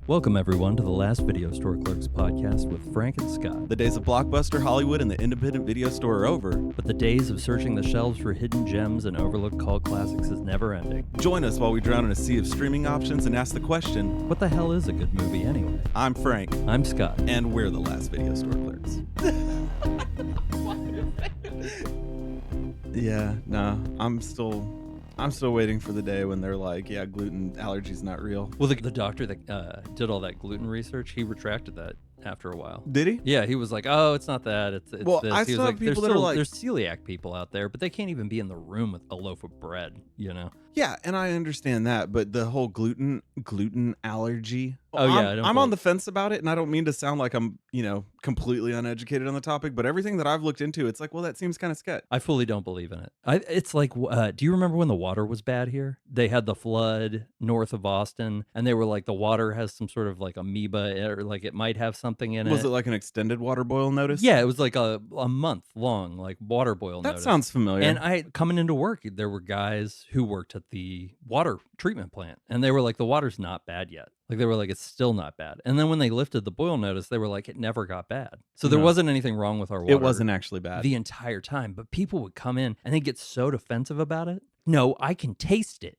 Welcome, everyone, to the last Video Store Clerks podcast with Frank and Scott. The days of Blockbuster, Hollywood, and the independent video store are over. But the days of searching the shelves for hidden gems and overlooked cult classics is never ending. Join us while we drown in a sea of streaming options and ask the question, what the hell is a good movie anyway? I'm Frank. I'm Scott. And we're the last Video Store Clerks. Yeah, no, I'm still waiting for the day when they're like, yeah, gluten allergies not real. Well, the doctor that did all that gluten research, he retracted that after a while. Did he? Yeah, he was like, oh, it's not that. It's well, this. I He was saw like, people that are like, there's celiac people out there, but they can't even be in the room with a loaf of bread, you know? Yeah, and I understand that, but the whole gluten allergy. Oh, yeah. I'm on the fence about it, and I don't mean to sound like I'm, completely uneducated on the topic, but everything that I've looked into, it's like, well, that seems kind of sketch. I fully don't believe in it. It's like, do you remember when the water was bad here? They had the flood north of Austin, and they were like, the water has some sort of like amoeba, or like it might have something in it. Was it like an extended water boil notice? Yeah, it was like a month long, like water boil notice. That sounds familiar. And coming into work, there were guys who worked at the water treatment plant, and they were like, the water's not bad yet. Like they were like, it's still not bad. And then when they lifted the boil notice, they were like, it never got bad. So there wasn't anything wrong with our water. It wasn't actually bad the entire time. But people would come in and they get so defensive about it. No, I can taste it.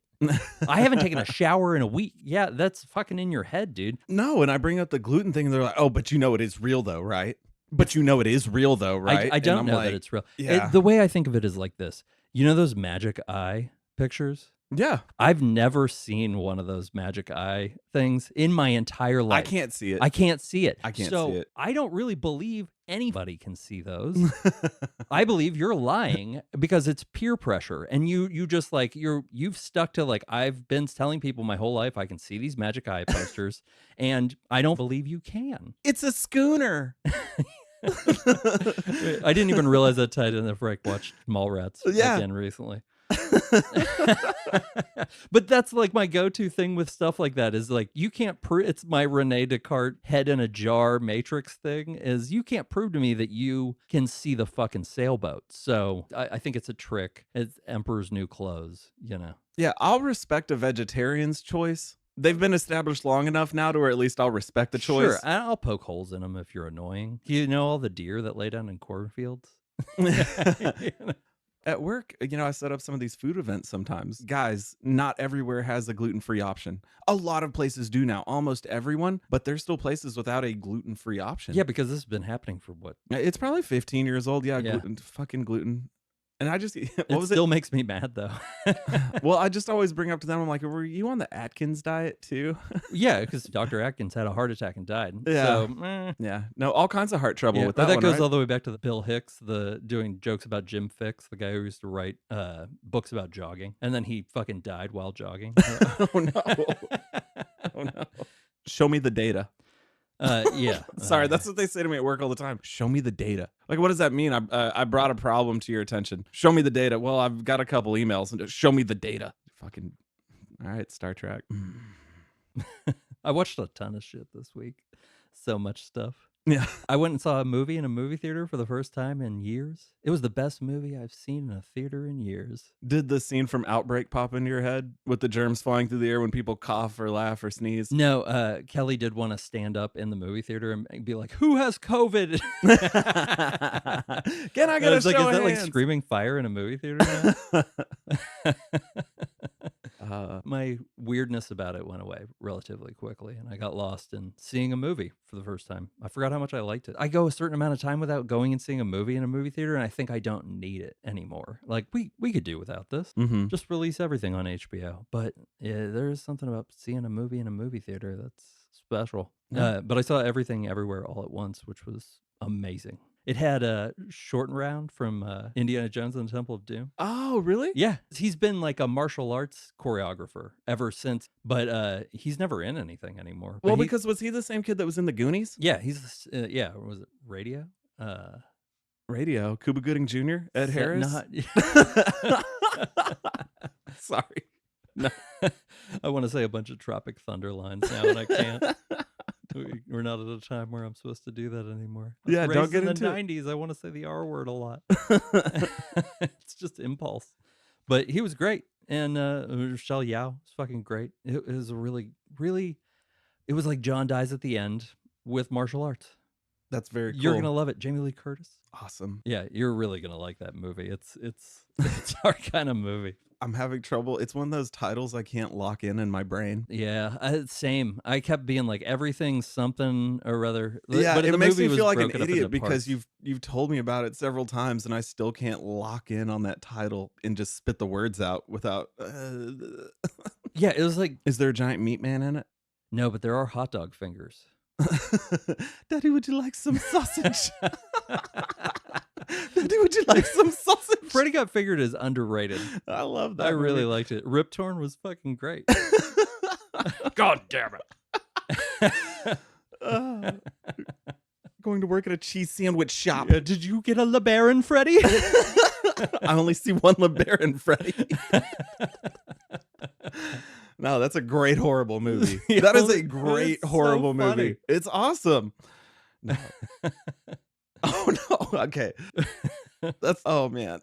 I haven't taken a shower in a week. Yeah, that's fucking in your head, dude. No, and I bring up the gluten thing, and they're like, oh, but you know it is real though, right? But you know it is real though, right? I don't know that it's real. Yeah. The way I think of it is like this. You know those magic eye pictures? Yeah. I've never seen one of those magic eye things in my entire life. I can't see it. I can't see it. I can't so see it. I don't really believe anybody can see those. I believe you're lying because it's peer pressure, and you just like you've stuck to like, I've been telling people my whole life I can see these magic eye posters, and I don't believe you can. It's a schooner. I didn't even realize that tied in if Frank watched Mallrats again recently. But that's like my go-to thing with stuff like that is like, you can't prove, it's my Rene Descartes head in a jar matrix thing, is you can't prove to me that you can see the fucking sailboat. So I think it's a trick. It's Emperor's New Clothes, you know? Yeah, I'll respect a vegetarian's choice. They've been established long enough now to where at least I'll respect the choice. Sure, I'll poke holes in them if you're annoying. You know all the deer that lay down in cornfields? At work, I set up some of these food events sometimes. Guys, not everywhere has a gluten-free option. A lot of places do now, almost everyone, but there's still places without a gluten-free option. Yeah, because this has been happening for what? It's probably 15 years old. Yeah. Gluten, fucking gluten. And I just, what still makes me mad though. Well, I just always bring up to them, I'm like, were you on the Atkins diet too? Yeah, because Dr. Atkins had a heart attack and died. Yeah. So, yeah. No, all kinds of heart trouble with that. But that one, goes right? all the way back to the Bill Hicks, doing jokes about Jim Fixx, the guy who used to write books about jogging. And then he fucking died while jogging. Oh, no. Oh, no. Show me the data. Yeah. Sorry, that's what they say to me at work all the time. Show me the data. Like, what does that mean? I brought a problem to your attention. Show me the data. Well, I've got a couple emails and just show me the data. Fucking, all right, Star Trek. I watched a ton of shit this week. So much stuff. Yeah. I went and saw a movie in a movie theater for the first time in years. It was the best movie I've seen in a theater in years. Did the scene from Outbreak pop into your head with the germs flying through the air when people cough or laugh or sneeze? No, Kelly did want to stand up in the movie theater and be like, who has COVID? Can I get a show like, of is that like hands? screaming fire in a movie theater now? My weirdness about it went away relatively quickly, and I got lost in seeing a movie for the first time. I forgot how much I liked it. I go a certain amount of time without going and seeing a movie in a movie theater, and I think I don't need it anymore. Like, we could do without this. Mm-hmm. Just release everything on HBO. But yeah, there is something about seeing a movie in a movie theater that's special. Yeah. But I saw Everything Everywhere All at Once, which was amazing. It had a short round from Indiana Jones and the Temple of Doom. Oh, really? Yeah. He's been like a martial arts choreographer ever since, but he's never in anything anymore. Well, because was he the same kid that was in the Goonies? Yeah, he's, was it Radio? Radio. Cuba Gooding Jr.? Ed Harris? Sorry. No. I want to say a bunch of Tropic Thunder lines now, and I can't. We're not at a time where I'm supposed to do that anymore. Yeah, don't get into the 90s. I want to say the R word a lot. It's just impulse. But he was great, and Michelle Yeoh was fucking great. It was a really, really It was like John dies at the end with martial arts. That's very You're cool. gonna love it. Jamie Lee Curtis. Awesome. Yeah, you're really gonna like that movie. It's our kind of movie. I'm having trouble. It's one of those titles I can't lock in my brain. Yeah, same. I kept being like everything's something or other. Yeah, But it the makes movie me was feel like an broken up idiot into because parts. you've told me about it several times and I still can't lock in on that title and just spit the words out without. Yeah, it was like Is there a giant meat man in it? no, but there are hot dog fingers. Daddy, would you like some sausage? Daddy, would you like some sausage? Freddy Got Fingered is underrated. I love that. I really movie. liked it. Rip Torn was fucking great. God damn it. Going to work at a cheese sandwich shop. Yeah, did you get a LeBaron, Freddy? I only see one LeBaron, Freddy. No, that's a great horrible movie. That is a great It's so horrible movie. funny. It's awesome. No. Oh no. Okay. That's oh man.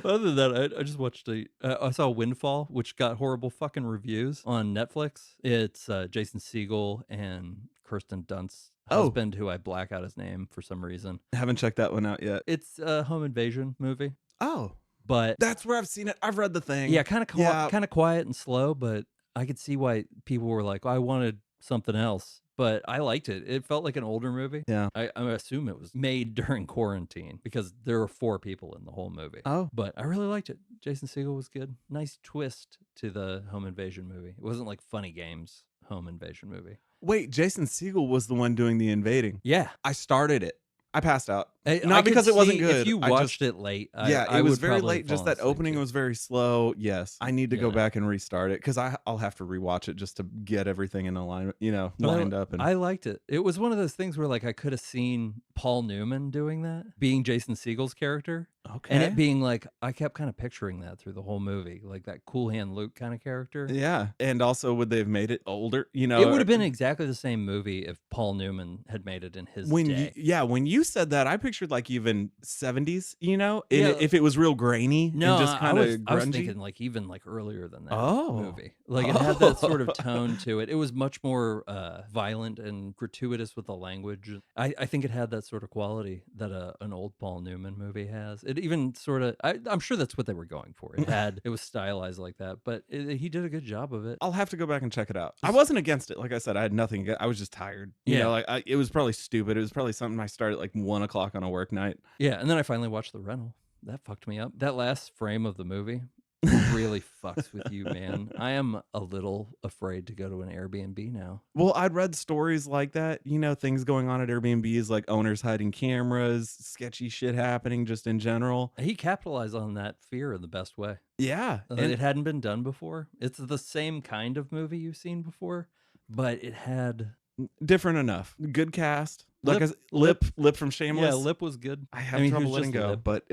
Other than that, I just watched I saw Windfall, which got horrible fucking reviews on Netflix. It's Jason Segel and Kirsten Dunst's husband, who I black out his name for some reason. Haven't checked that one out yet. It's a home invasion movie, Oh, but that's where I've seen it. I've read the thing. yeah, kind of quiet and slow. But I could see why people were like, I wanted something else. But I liked it. It felt like an older movie. Yeah. I assume it was made during quarantine because there were 4 people in the whole movie. Oh. But I really liked it. Jason Segel was good. Nice twist to the home invasion movie. It wasn't like Funny Games home invasion movie. Wait, Jason Segel was the one doing the invading. Yeah. I started it. I passed out. I Not could because it wasn't see good. If you I watched just- it late, Yeah, I it was would very probably late. have Just fallen that asleep, opening too. was very slow. Yes, I need to go Yeah. back and restart it because I'll have to rewatch it just to get everything in alignment. Lined up. And I liked it. It was one of those things where like I could have seen Paul Newman doing that, being Jason Segel's character. okay, And it being like, I kept kind of picturing that through the whole movie, like that Cool Hand Luke kind of character. yeah. And also, would they have made it older? It would have been exactly the same movie if Paul Newman had made it in his day. When you said that, I pictured like even 70s. Yeah. If it was real grainy No, and just kind of grungy. I was thinking like even like earlier than that Oh. movie. Like it had that sort of tone to it. It was much more violent and gratuitous with the language. I think it had that sort of quality that an old Paul Newman movie has. It even sort of, I'm sure that's what they were going for. It was stylized like that, but he did a good job of it. I'll have to go back and check it out. I wasn't against it. Like I said, I had nothing. I was just tired. It was probably stupid. It was probably something I started at like 1 o'clock on a work night. Yeah, and then I finally watched The Rental. That fucked me up. That last frame of the movie really fucks with you, man. I am a little afraid to go to an Airbnb now. Well, I'd read stories like that. Things going on at Airbnbs, like owners hiding cameras, sketchy shit happening just in general. He capitalized on that fear in the best way. Yeah. And it hadn't been done before. It's the same kind of movie you've seen before, but it had different enough. Good cast. Like Lip Lip from Shameless. Yeah, Lip was good. I have he trouble was letting just go, Lip. but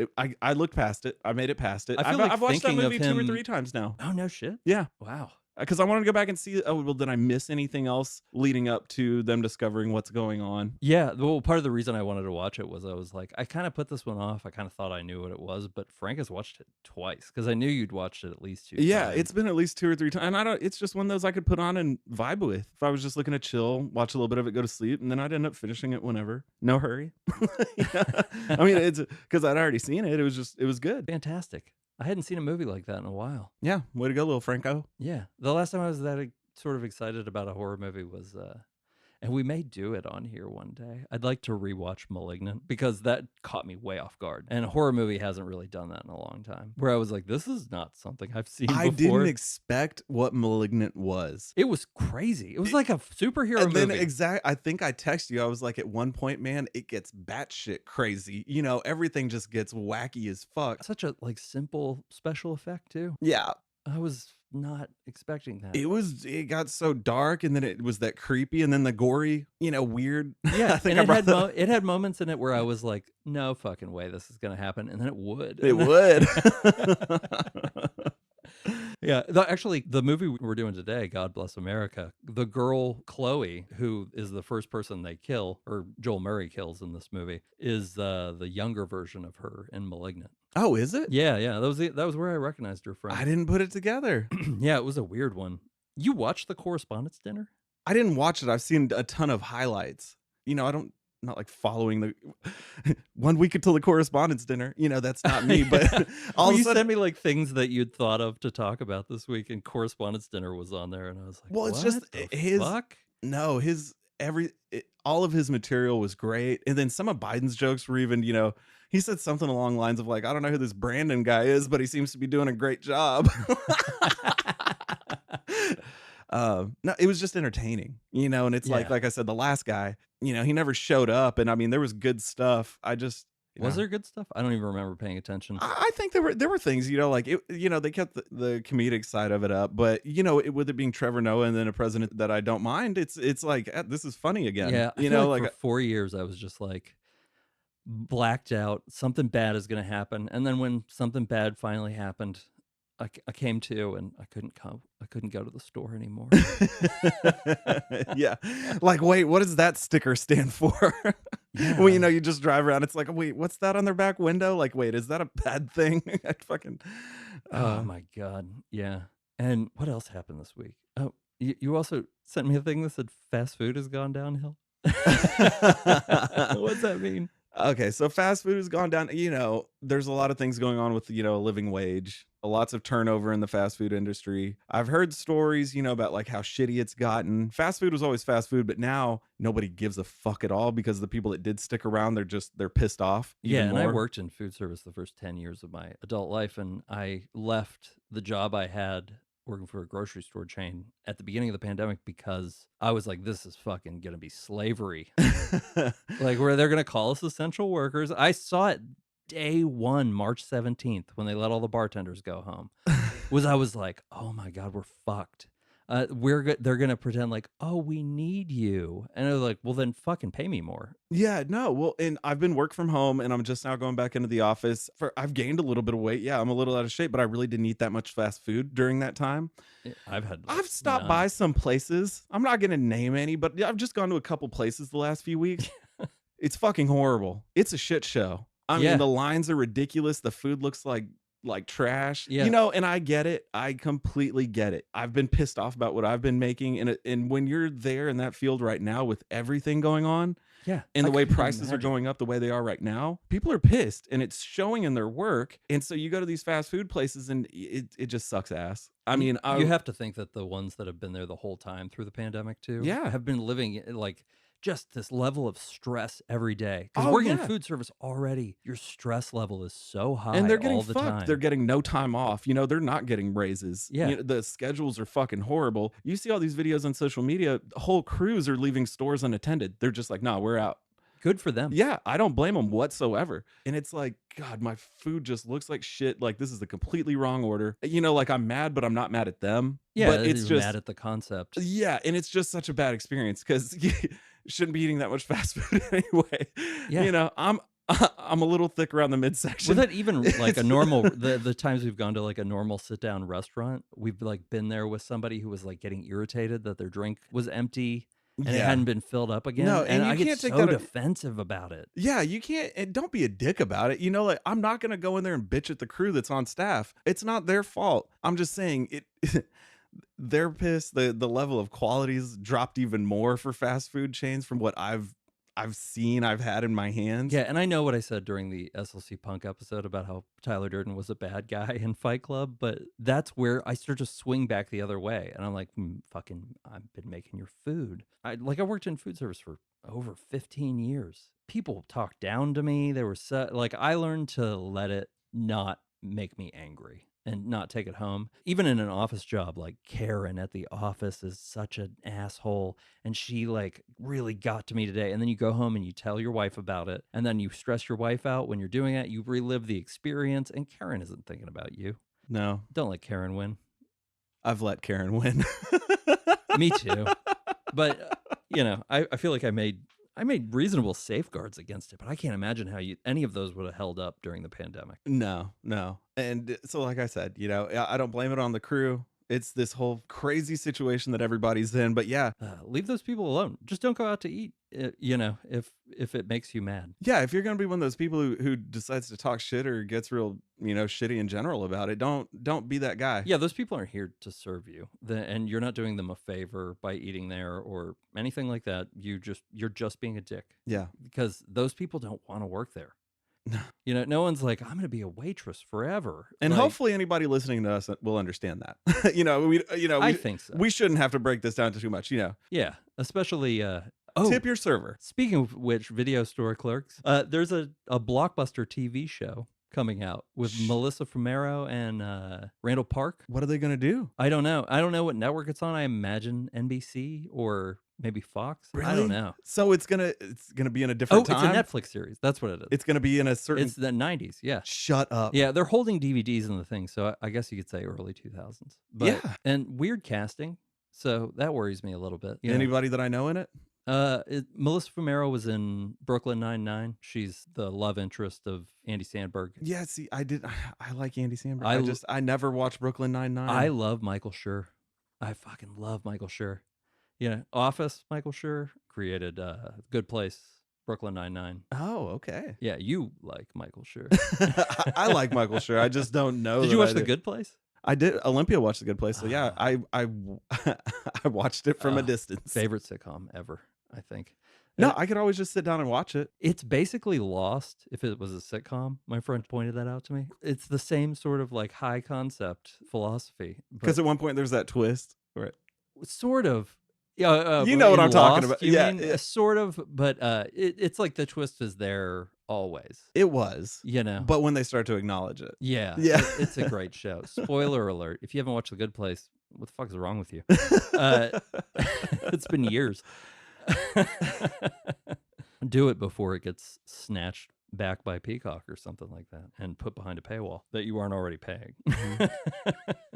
I looked past it. I made it past it. I feel like I've watched that thinking of movie 2 or him- 3 times now. Oh, no shit. Yeah. Wow. Because I wanted to go back and see, did I miss anything else leading up to them discovering what's going on? Yeah, well, part of the reason I wanted to watch it was I was like, I kind of put this one off. I kind of thought I knew what it was, but Frank has watched it twice because I knew you'd watched it at least 2 Yeah, times. it's been at least 2 or 3 times. And it's just one of those I could put on and vibe with. If I was just looking to chill, watch a little bit of it, go to sleep, and then I'd end up finishing it whenever. No hurry. I mean, it's because I'd already seen it. It was good. fantastic. I hadn't seen a movie like that in a while. Yeah, way to go, little Franco. Yeah, the last time I was that sort of excited about a horror movie was, and we may do it on here one day. I'd like to rewatch *Malignant* because that caught me way off guard, and a horror movie hasn't really done that in a long time. Where I was like, "This is not something I've seen I before." didn't expect what *Malignant* was. It was crazy. It was like a superhero And then movie. I think I texted you. I was like, at one point, man, it gets batshit crazy. Everything just gets wacky as fuck. Such a like simple special effect too. Yeah, I was not expecting that. it got so dark, and then it was that creepy, and then the gory, weird. Yeah, I think and I it brought had it had moments in it where I was like, "No fucking way, this is gonna happen," and then it would. It would. Yeah, actually, the movie we're doing today, God Bless America, the girl Chloe, who is the first person they kill, or Joel Murray kills in this movie, is the younger version of her in *Malignant*. Oh, is it? Yeah, that was where I recognized her from. I didn't put it together. Yeah, it was a weird one. You watched the Correspondence Dinner? I didn't watch it. I've seen a ton of highlights. I don't not like following the 1 week until the correspondence dinner. That's not me. Yeah. But all Well, of a you sudden, sent me like things that you'd thought of to talk about this week, and correspondence dinner was on there, and I was like, well, it's just "What the his fuck?" no, his all of his material was great. And then some of Biden's jokes were even, he said something along the lines of like, I don't know who this Brandon guy is, but he seems to be doing a great job. No, it was just entertaining, and it's Yeah. like I said, the last guy, he never showed up. And I mean, there was good stuff. I just, Was there good stuff? I don't even remember paying attention. I think there were things, like it, they kept the comedic side of it up, but with it being Trevor Noah and then a president that I don't mind, it's like this is funny again, Yeah, I feel like like for 4 years I was just like blacked out. Something bad is gonna happen, and then when something bad finally happened, I came to, and I couldn't come. I couldn't go to the store anymore. yeah. Like, wait, what does that sticker stand for? Well, Yeah. you just drive around. It's like, wait, what's that on their back window? Like, wait, is that a bad thing? I fucking. Oh Uh, my god. Yeah. And what else happened this week? Oh, you also sent me a thing that said fast food has gone downhill. What's that mean? okay, so fast food has gone down. There's a lot of things going on with a living wage. Lots of turnover in the fast food industry. I've heard stories, about like how shitty it's gotten. Fast food was always fast food, but now nobody gives a fuck at all because the people that did stick around, they're pissed off Yeah, even and I more. worked in food service the first 10 years of my adult life, and I left the job I had working for a grocery store chain at the beginning of the pandemic because I was like, this is fucking gonna be slavery. Like, where they're gonna call us essential workers. I saw it day one, March 17th, when they let all the bartenders go home. I was like, "Oh my god, we're fucked." They're gonna pretend like, "Oh, we need you," and I was like, "Well, then fucking pay me more." Yeah, no, well, and I've been work from home and I'm just now going back into the office. I've gained a little bit of weight. Yeah, I'm a little out of shape, but I really didn't eat that much fast food during that time. I've had like I've stopped none. by some places. I'm not going to name any, but yeah, I've just gone to a couple places the last few weeks. It's fucking horrible. It's a shit show. I mean, Yeah, the lines are ridiculous. The food looks like trash. yeah, And I get it. I completely get it. I've been pissed off about what I've been making and when you're there in that field right now with everything going on, yeah. and I the way couldn't prices are imagine. going up the way they are right now, people are pissed and it's showing in their work. And so you go to these fast food places and it just sucks ass. I mean, You have to think that the ones that have been there the whole time through the pandemic too yeah. have been living like just this level of stress every day. Because Oh working in yeah. food service already, your stress level is so And high they're getting all the fucked. They're time. getting no time off. They're not getting raises. Yeah, The schedules are fucking horrible. You see all these videos on social media, whole crews are leaving stores unattended. They're just like, nah, we're out. good for them. Yeah, I don't blame them whatsoever. And it's like, God, my food just looks like shit. Like this is the completely wrong order. Like I'm mad, but I'm not mad at them. Yeah, But it's you're mad just at the concept. yeah, and it's just such a bad experience because you shouldn't be eating that much fast food anyway. Yeah. I'm I'm a little thick around the Was midsection. that even like a It's normal the times we've gone to like a normal sit down restaurant, we've like been there with somebody who was like getting irritated that their drink was empty and it yeah. hadn't been filled up again, No, and and you I get can't take so that. defensive about it. Yeah, you can't. And don't be a dick about it. Like I'm not gonna go in there and bitch at the crew that's on staff. It's not their fault. I'm just saying it. They're pissed. The level of quality's dropped even more for fast food chains from what I've seen. I've had in my hands. Yeah, and I know what I said during the SLC Punk episode about how Tyler Durden was a bad guy in Fight Club, but that's where I start to swing back the other way, and I'm like, fucking, I've been making your food. I worked in food service for over 15 years. People talked down to me. They were like, I learned to let it not make me angry and not take it home. Even in an office job, like Karen at the office is such an asshole, and she like really got to me today. And then you go home and you tell your wife about it, and then you stress your wife out when you're doing it. You relive the experience, and Karen isn't thinking about you. No, Don't let Karen win. I've let Karen win. Me too. But I feel like I made reasonable safeguards against it, but I can't imagine how any of those would have held up during the pandemic. No, no. And so, like I said, I don't blame it on the crew. It's this whole crazy situation that everybody's in. But yeah, Leave those people alone. Just don't go out to eat. If it makes you mad. yeah, if you're gonna be one of those people who decides to talk shit or gets real, shitty in general about it, don't be that guy. Yeah, those people aren't here to serve you, and you're not doing them a favor by eating there or anything like that. You're just being a dick. Yeah. Because those people don't want to work there. No one's like, I'm going to be a waitress forever. And Like, hopefully anybody listening to us will understand that. I think so. We shouldn't have to break this down to too much, Yeah, especially Tip your server. Speaking of which, video store clerks, there's a Blockbuster TV show coming out with Melissa Fumero and Randall Park. What are they going to do? I don't know. I don't know what network it's on. I imagine NBC or maybe Fox. Really? I don't know. So it's gonna be in a different time? It's a Netflix series. That's what it is. It's going to be in a certain... It's the 90s, yeah. Shut up. Yeah, they're holding DVDs in the thing, so I guess you could say early 2000s. But, yeah. And weird casting, so that worries me a little bit. Anybody that I know in it? Melissa Fumero was in Brooklyn Nine-Nine. She's the love interest of Andy Samberg. Yeah, see, I like Andy Samberg. I never watched Brooklyn Nine-Nine. I love Michael Schur. I fucking love Michael Schur. Office, Michael Schur created Good Place, Brooklyn Nine-Nine. Oh, okay. Yeah, you like Michael Schur. I like Michael Schur. I just don't know. Did you watch The Good Place? I did. Olympia watched The Good Place. So yeah, I watched it from a distance. Favorite sitcom ever, I think. No, I could always just sit down and watch it. It's basically Lost if it was a sitcom. My friend pointed that out to me. It's the same sort of like high concept philosophy. Because at one point there's that twist. Right. Sort of. Yeah, you know what I'm talking about. Yeah, sort of, but it's like the twist is there always. It was, but when they start to acknowledge it, yeah, it's a great show. Spoiler alert: if you haven't watched The Good Place, what the fuck is wrong with you? It's been years. Do it before it gets snatched back by Peacock or something like that and put behind a paywall that you aren't already paying.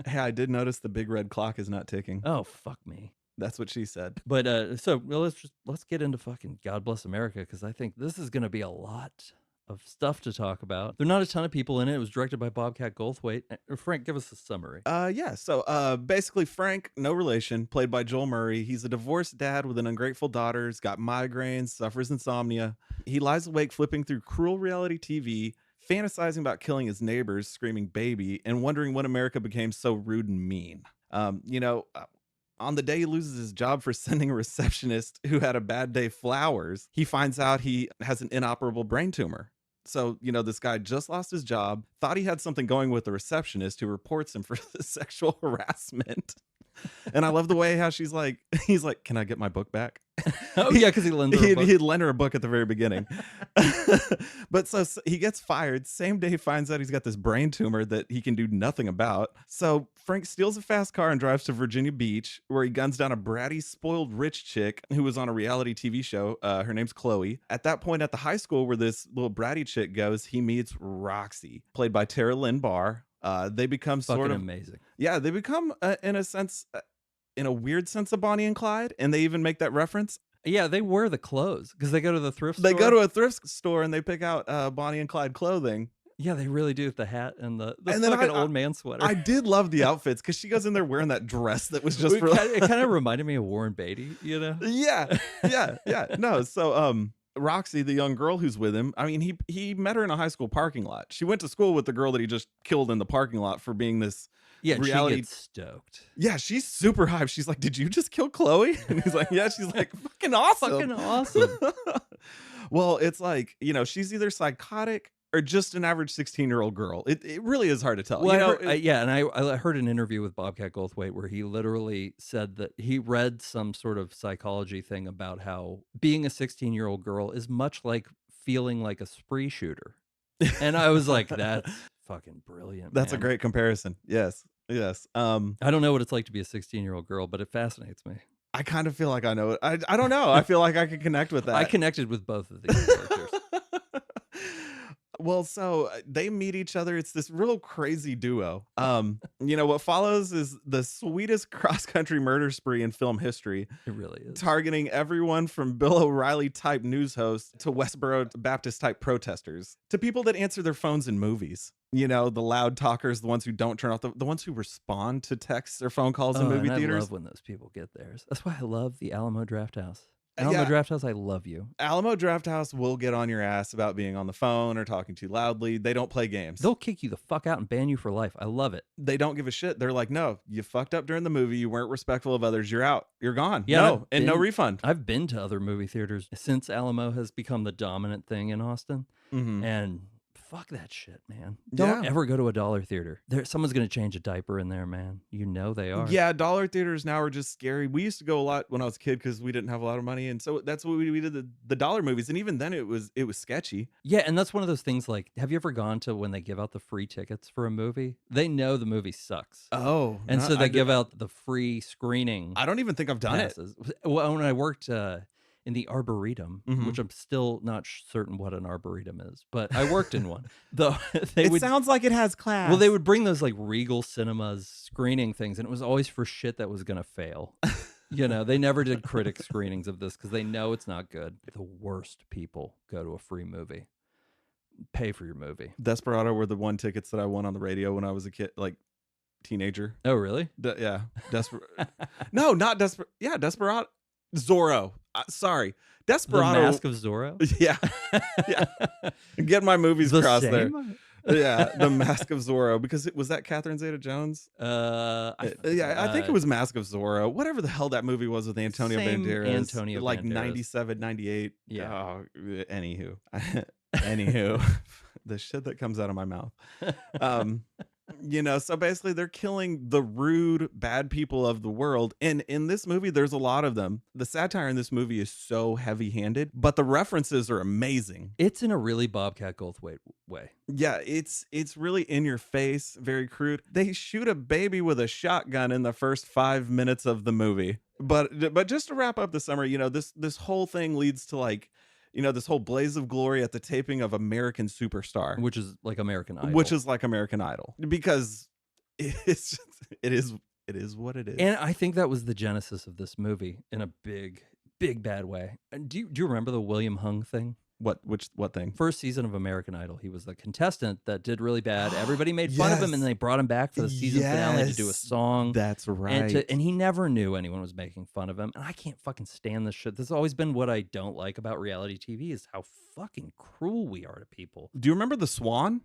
Hey, I did notice the big red clock is not ticking. Oh, fuck me. That's what she said. But let's get into fucking God Bless America, because I think this is going to be a lot of stuff to talk about. There are not a ton of people in it. It was directed by Bobcat Goldthwait. Frank, give us a summary. Yeah. So basically Frank, no relation, played by Joel Murray. He's a divorced dad with an ungrateful daughter. He's got migraines, suffers insomnia. He lies awake flipping through cruel reality TV, fantasizing about killing his neighbors, screaming baby, and wondering when America became so rude and mean. On the day he loses his job for sending a receptionist who had a bad day flowers, he finds out he has an inoperable brain tumor. So, this guy just lost his job, thought he had something going with the receptionist who reports him for the sexual harassment. And I love the way how he's like, can I get my book back? Oh, yeah, because he lent her a book. He'd lent her a book at the very beginning. But so he gets fired. Same day he finds out he's got this brain tumor that he can do nothing about. So Frank steals a fast car and drives to Virginia Beach, where he guns down a bratty, spoiled rich chick who was on a reality TV show. Her name's Chloe. At that point at the high school where this little bratty chick goes, he meets Roxy, played by Lynne Barr. They become fucking sort of amazing. Yeah, they become in a sense, in a weird sense, of Bonnie and Clyde, and they even make that reference. Yeah, they wear the clothes because they go to the thrift store. They go to a thrift store and they pick out Bonnie and Clyde clothing. Yeah, they really do, with the hat and the and fucking old man sweater. I did love the outfits because she goes in there wearing that dress that was just it kind of reminded me of Warren Beatty, Yeah. No, so Roxy, the young girl who's with him, I mean, he met her in a high school parking lot. She went to school with the girl that he just killed in the parking lot for being this reality. She gets stoked. Yeah, she's super hyped. She's like, "Did you just kill Chloe?" And he's like, "Yeah." She's like, "Fucking awesome." Fucking awesome. Well, it's like, she's either psychotic or just an average 16-year-old girl. It really is hard to tell. Well, I heard an interview with Bobcat Goldthwait where he literally said that he read some sort of psychology thing about how being a 16-year-old girl is much like feeling like a spree shooter. And I was like, that's fucking brilliant. That's a great comparison. Yes. I don't know what it's like to be a 16-year-old girl, but it fascinates me. I kind of feel like I know it. I don't know. I feel like I can connect with that. I connected with both of these characters. Well, so they meet each other. It's this real crazy duo. What follows is the sweetest cross-country murder spree in film history, It really is. targeting everyone from Bill O'Reilly type news hosts to Westboro Baptist type protesters to people that answer their phones in movies. The loud talkers, the ones who don't turn off, the ones who respond to texts or phone calls in movie and theaters. I love when those people get theirs. That's why I love the Alamo Drafthouse. Yeah. Drafthouse, I love you. Alamo Drafthouse will get on your ass about being on the phone or talking too loudly. They don't play games. They'll kick you the fuck out and ban you for life. I love it. They don't give a shit. They're like, no, you fucked up during the movie. You weren't respectful of others. You're out. You're gone. Yeah, No, and no refund. I've been to other movie theaters since Alamo has become the dominant thing in Austin. Mhm. And fuck that shit, man. Don't ever go to a dollar theater. Someone's going to change a diaper in there, man. You know they are. Yeah, dollar theaters now are just scary. We used to go a lot when I was a kid because we didn't have a lot of money, and so that's what we did the dollar movies. And even then, it was sketchy. Yeah, and that's one of those things. Like, have you ever gone to when they give out the free tickets for a movie? They know the movie sucks. Oh, and so they give out the free screening. I don't even think I've done passes. Well, when I worked in the Arboretum, Mhm. which I'm still not certain what an Arboretum is, but I worked in one. Though sounds like it has class. Well, they would bring those like Regal Cinemas screening things, and it was always for shit that was gonna fail. They never did critic screenings of this because they know it's not good. The worst people go to a free movie. Pay for your movie. Desperado were the one tickets that I won on the radio when I was a kid, like teenager. Oh, really? Yeah, No, not Desperado. Yeah, Desperado. Zorro. Sorry, Desperado. The Mask of Zorro. Yeah, yeah. Get my movies crossed there. Yeah, The Mask of Zorro, because was that Catherine Zeta-Jones? I think it was Mask of Zorro. Whatever the hell that movie was with Antonio Banderas. Like Banderas. 97, 98. Yeah. Oh, anywho. The shit that comes out of my mouth. So basically they're killing the rude, bad people of the world. And in this movie, there's a lot of them. The satire in this movie is so heavy-handed, but the references are amazing. It's in a really Bobcat Goldthwait way. Yeah, it's really in your face, very crude. They shoot a baby with a shotgun in the first 5 minutes of the movie. But just to wrap up the summary, this whole thing leads to like, this whole blaze of glory at the taping of American Superstar, which is like American Idol. Because it is what it is. And I think that was the genesis of this movie in a big, big bad way. Do you remember the William Hung thing? What thing? First season of American Idol. He was the contestant that did really bad. Everybody made fun of him, and they brought him back for the season finale to do a song. That's right. And he never knew anyone was making fun of him. And I can't fucking stand this shit. This has always been what I don't like about reality TV is how fucking cruel we are to people. Do you remember The Swan?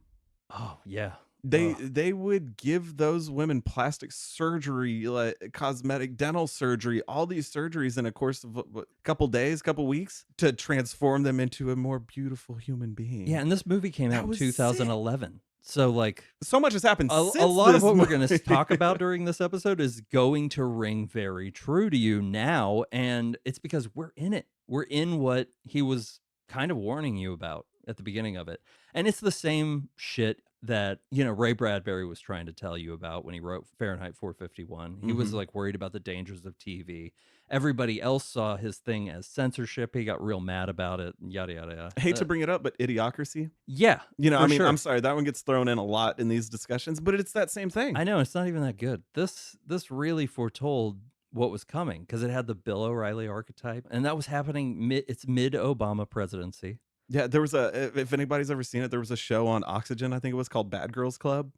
Oh, yeah. They would give those women plastic surgery, like cosmetic dental surgery, all these surgeries in a course of a couple days, couple weeks to transform them into a more beautiful human being. Yeah, and this movie came out in 2011. Sick. So like so much has happened. A lot of what we're going to talk about during this episode is going to ring very true to you now, and it's because we're in it. We're in what he was kind of warning you about at the beginning of it. And it's the same shit that, Ray Bradbury was trying to tell you about when he wrote Fahrenheit 451. He was like worried about the dangers of TV. Everybody else saw his thing as censorship. He got real mad about it, yada, yada, yada. I hate to bring it up, but Idiocracy. Yeah. Sure. I'm sorry. That one gets thrown in a lot in these discussions, but it's that same thing. I know. It's not even that good. This really foretold what was coming because it had the Bill O'Reilly archetype, and that was happening it's mid-Obama presidency. Yeah, there was if anybody's ever seen it, there was a show on Oxygen, I think it was called Bad Girls Club.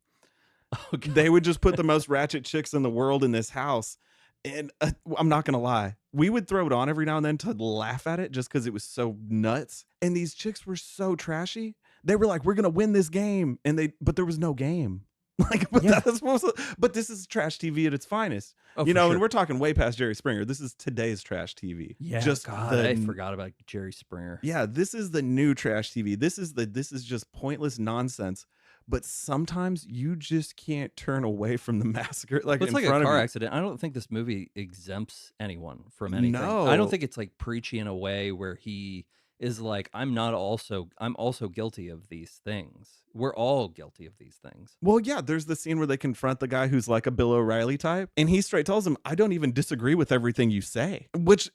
Oh, they would just put the most ratchet chicks in the world in this house. And I'm not going to lie, we would throw it on every now and then to laugh at it just because it was so nuts. And these chicks were so trashy. They were like, we're going to win this game. But there was no game. But this is trash TV at its finest. Oh, and we're talking way past Jerry Springer. This is today's trash TV. Yeah, I forgot about Jerry Springer. Yeah, this is the new trash TV. This is just pointless nonsense. But sometimes you just can't turn away from the massacre. Like it's in like front a car of you. accident. I don't think this movie exempts anyone from anything. No. I don't think it's like preachy in a way where he is like, I'm also guilty of these things. We're all guilty of these things. Well, yeah, there's the scene where they confront the guy who's like a Bill O'Reilly type, and he straight tells him, "I don't even disagree with everything you say." Which,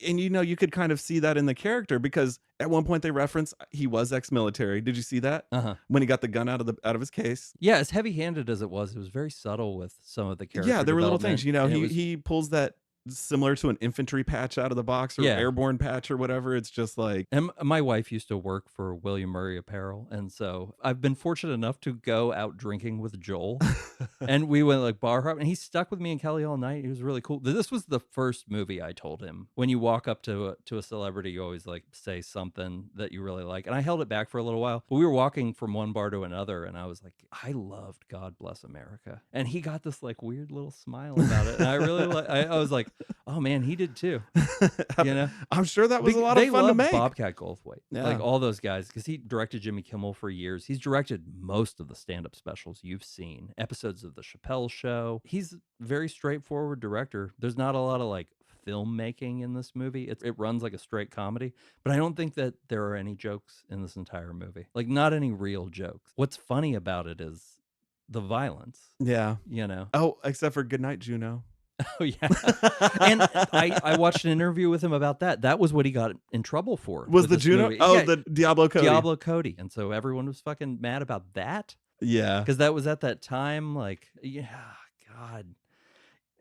and you know, you could kind of see that in the character because at one point they reference he was ex-military. Did you see that Uh-huh. when he got the gun out of his case? Yeah, as heavy-handed as it was very subtle with some of the Yeah, character there were little things. development, You know, and it he was he pulls that similar to an infantry patch out of the box or yeah. airborne patch or whatever. It's just like, And my wife used to work for William Murray Apparel, and so I've been fortunate enough to go out drinking with Joel. And we went like bar hop, and he stuck with me and Kelly all night. He was really cool. This was the first movie I told him. When you walk up to a celebrity, you always like say something that you really like. And I held it back for a little while. But we were walking from one bar to another, and I was like, I loved God Bless America. And he got this like weird little smile about it. And I really I was like, oh man, he did too. You know? I'm sure that was a lot They of fun to love make. Bobcat Goldthwait, like Yeah. all those guys, because he directed Jimmy Kimmel for years. He's directed most of the stand-up specials you've seen, episodes of the Chappelle Show. He's a very straightforward director. There's not a lot of like filmmaking in this movie. It runs like a straight comedy, but I don't think that there are any jokes in this entire movie. Like not any real jokes. What's funny about it is the violence. Yeah. You know. Oh, except for Goodnight, Juno. Oh yeah, and I watched an interview with him about that. That was what he got in trouble for. Was with the this Juno? movie. Oh, Yeah, the Diablo Cody. Diablo Cody, and so everyone was fucking mad about that Yeah. because that was at that time. Like, yeah, God.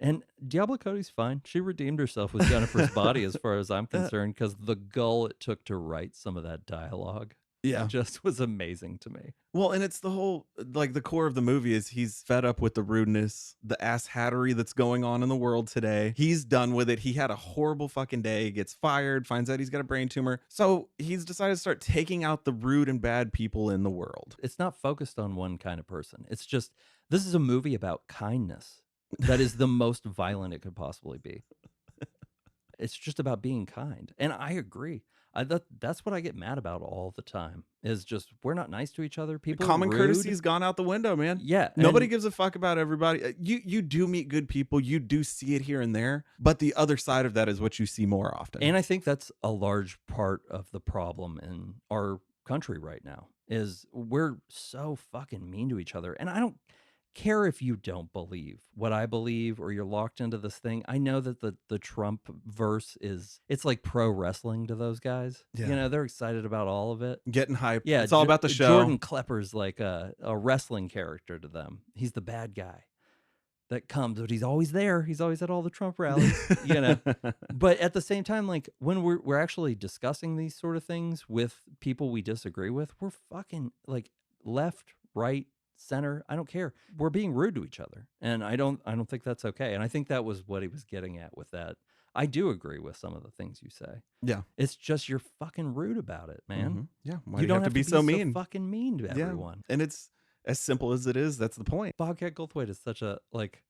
And Diablo Cody's fine. She redeemed herself with Jennifer's Body, as far as I'm concerned, because the gull it took to write some of that dialogue Yeah. just was amazing to me. Well, and it's the whole, like, the core of the movie is he's fed up with the rudeness, the ass hattery that's going on in the world today. He's done with it. He had a horrible fucking day, gets fired, finds out he's got a brain tumor. So he's decided to start taking out the rude and bad people in the world. It's not focused on one kind of person. It's just, this is a movie about kindness that is the most violent it could possibly be. It's just about being kind. And I agree. That's what I get mad about all the time is just we're not nice to each other. People Common are rude. courtesy's gone out the window, man. Yeah. Nobody and- gives a fuck about everybody. You do meet good people. You do see it here and there. But the other side of that is what you see more often. And I think that's a large part of the problem in our country right now is we're so fucking mean to each other. And I don't care if you don't believe what I believe or you're locked into this thing. I know that the Trump verse it's like pro wrestling to those guys. Yeah. You know, they're excited about all of it. Getting hyped. Yeah, It's all about the show. Jordan Klepper's like a wrestling character to them. He's the bad guy that comes, but he's always there. He's always at all the Trump rallies, you know. But at the same time, like when we're actually discussing these sort of things with people we disagree with, we're fucking like left, right, center. I don't care. We're being rude to each other, and I don't think that's okay. And I think that was what he was getting at with that. I do agree with some of the things you say. Yeah. It's just you're fucking rude about it, man. Mhm. Yeah. Why You do you don't have to be so mean? fucking mean to Yeah. everyone. And it's as simple as it is. That's the point. Bobcat Goldthwait is such a like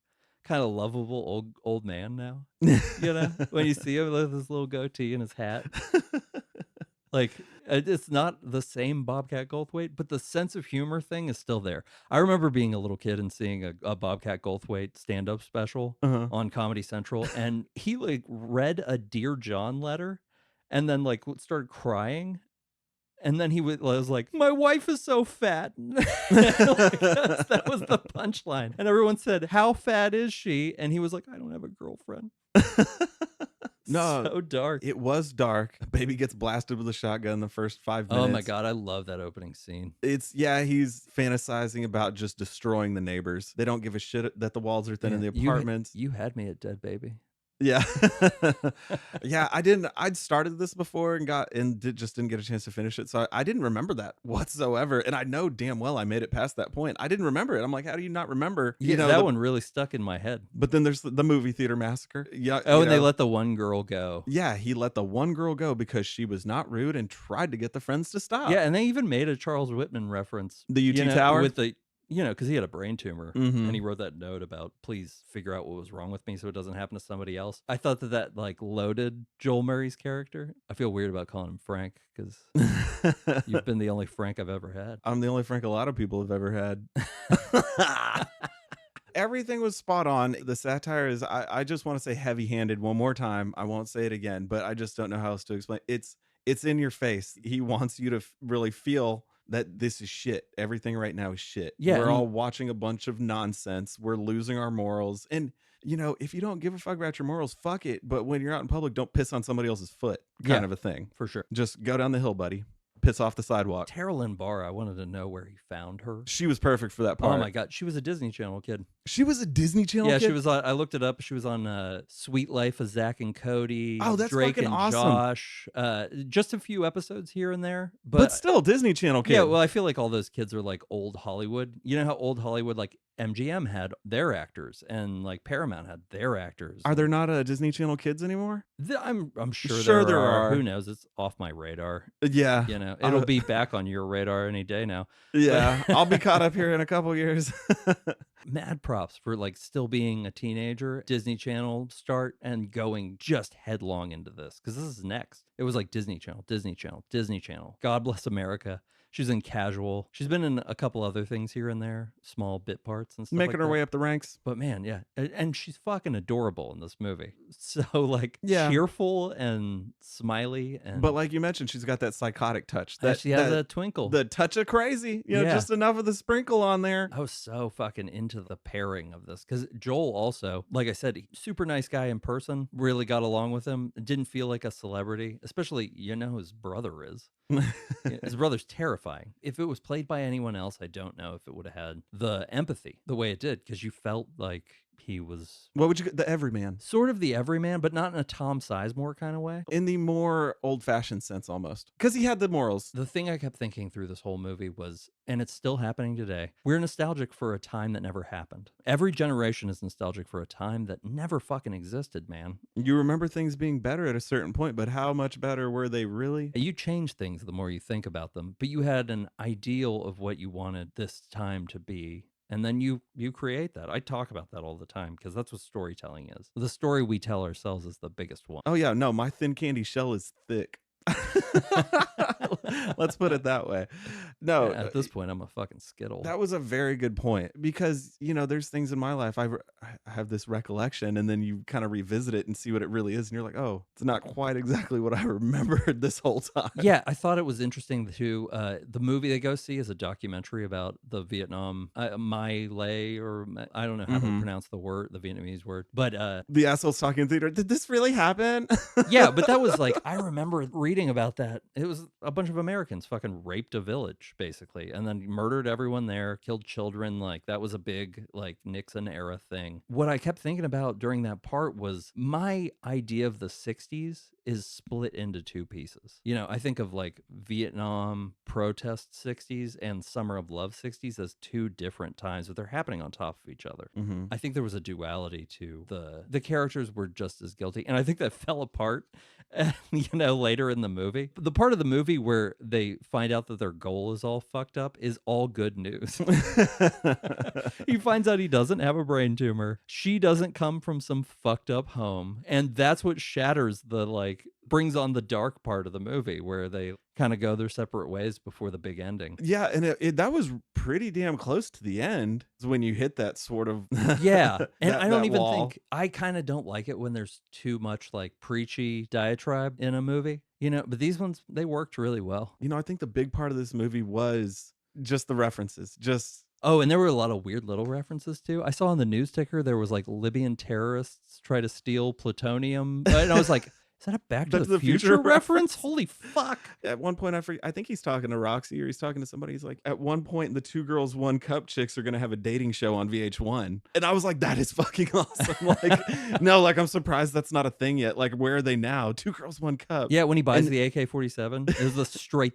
kind of lovable old man now. You know, when you see him with his little goatee and his hat, like it's not the same Bobcat Goldthwait, but the sense of humor thing is still there. I remember being a little kid and seeing a Bobcat Goldthwait stand-up special Uh-huh. on Comedy Central, and he like read a Dear John letter, and then like started crying. And then he was like, "My wife is so fat." Like, that was the punchline. And everyone said, "How fat is she?" And he was like, "I don't have a girlfriend." No, So dark. it was dark. A baby gets blasted with a shotgun in the first 5 minutes. Oh my God, I love that opening scene. It's, yeah, he's fantasizing about just destroying the neighbors. They don't give a shit that the walls are thin in the Yeah, apartments. You had me at dead baby. Yeah. Yeah, I'd started this before and just didn't get a chance to finish it. So I didn't remember that whatsoever. And I know damn well I made it past that point. I didn't remember it. I'm like, how do you not remember? Yeah, You know, that one really stuck in my head. But then there's the movie theater massacre. Yeah. Oh, you and they know, let the one girl go. yeah, he let the one girl go because she was not rude and tried to get the friends to stop. Yeah, and they even made a Charles Whitman reference. The UT you know, Tower? with the because he had a brain tumor, Mhm. and he wrote that note about please figure out what was wrong with me so it doesn't happen to somebody else. I thought that like loaded Joel Murray's character. I feel weird about calling him Frank because you've been the only Frank I've ever had. I'm the only Frank a lot of people have ever had. Everything was spot on. The satire is, I just want to say heavy handed one more time. I won't say it again, but I just don't know how else to explain. It's It's in your face. He wants you to really feel that this is shit. Everything right now is shit. Yeah, We're and all watching a bunch of nonsense. We're losing our morals. And, if you don't give a fuck about your morals, fuck it. But when you're out in public, don't piss on somebody else's foot, kind yeah, of a thing. for sure. Just go down the hill, buddy. Piss off the sidewalk. Lynne Barr, I wanted to know where he found her. She was perfect for that Oh part. my god, she was a Disney Channel kid. She was a Disney Channel Yeah, kid? she was on. I looked it up. She was on Sweet Life of Zach and Cody. Oh, that's Drake fucking and awesome. Josh. Just a few episodes here and there, But still, Disney Channel kid. yeah. Well, I feel like all those kids are like old Hollywood. You know how old Hollywood, like MGM had their actors, and like Paramount had their actors. Are there not Disney Channel kids anymore? I'm sure, Sure there there are. are. Who knows? It's off my radar. Yeah. It'll be back on your radar any day now. Yeah. I'll be caught up here in a couple years. Mad props for like still being a teenager, Disney Channel start and going just headlong into this, because this is next. It was like Disney Channel, Disney Channel, Disney Channel. God bless America. She's in Casual. She's been in a couple other things here and there, small bit parts and stuff. Making like her that. way up the ranks. But man, yeah. And she's fucking adorable in this movie. So like Yeah. cheerful and smiley. And But like you mentioned, she's got that psychotic touch. and That she has a twinkle. the touch of crazy. Yeah. Just enough of the sprinkle on there. I was so fucking into the pairing of this, because Joel also, like I said, super nice guy in person, really got along with him, didn't feel like a celebrity, especially, his brother is. His brother's terrifying. If it was played by anyone else, I don't know if it would have had the empathy the way it did, because you felt like he was What would you the everyman? sort of the everyman, but not in a Tom Sizemore kind of way. In the more old-fashioned sense almost. Because he had the morals. The thing I kept thinking through this whole movie was, and it's still happening today, we're nostalgic for a time that never happened. Every generation is nostalgic for a time that never fucking existed, man. You remember things being better at a certain point, but how much better were they really? You change things the more you think about them, but you had an ideal of what you wanted this time to be. And then you create that. I talk about that all the time, because that's what storytelling is. The story we tell ourselves is the biggest one. Oh yeah, no, my thin candy shell is thick. Let's put it that way. No, At this point, I'm a fucking Skittle. that was a very good point, because there's things in my life I have this recollection, and then you kind of revisit it and see what it really is, and you're like, oh, it's not quite exactly what I remembered this whole time. Yeah, I thought it was interesting too. The movie they go see is a documentary about the Vietnam My Lai, or I don't know how to pronounce the Vietnamese word, but The assholes talking in theater. Did this really happen? yeah, but that was like, I remember reading about that. It was a bunch of Americans fucking raped a village basically, and then murdered everyone there, killed children. Like that was a big like Nixon era thing. What I kept thinking about during that part was my idea of the 60s is split into two pieces. I think of like Vietnam protest 60s and Summer of Love 60s as two different times, but they're happening on top of each other. I think there was a duality to the characters were just as guilty, and I think that fell apart later in the movie. The part of the movie where they find out that their goal is all fucked up is all good news. He finds out he doesn't have a brain tumor. She doesn't come from some fucked up home, and that's what shatters brings on the dark part of the movie, where they kind of go their separate ways before the big ending. Yeah, and that was pretty damn close to the end, is when you hit that sort of Yeah, and I don't even wall. think, I kind of don't like it when there's too much like preachy diatribe in a movie, but these ones, they worked really well. I think the big part of this movie was just the references. Oh, and there were a lot of weird little references too. I saw on the news ticker there was like Libyan terrorists try to steal plutonium, and I was like, is that a Back to the Future reference? Holy fuck. At one point, I think he's talking to Roxy, or he's talking to somebody. He's like, at one point, the 2 Girls 1 Cup chicks are going to have a dating show on VH1. And I was like, that is fucking awesome. No, I'm surprised that's not a thing yet. Like, where are they now? 2 Girls 1 Cup. Yeah, when he buys the AK-47, is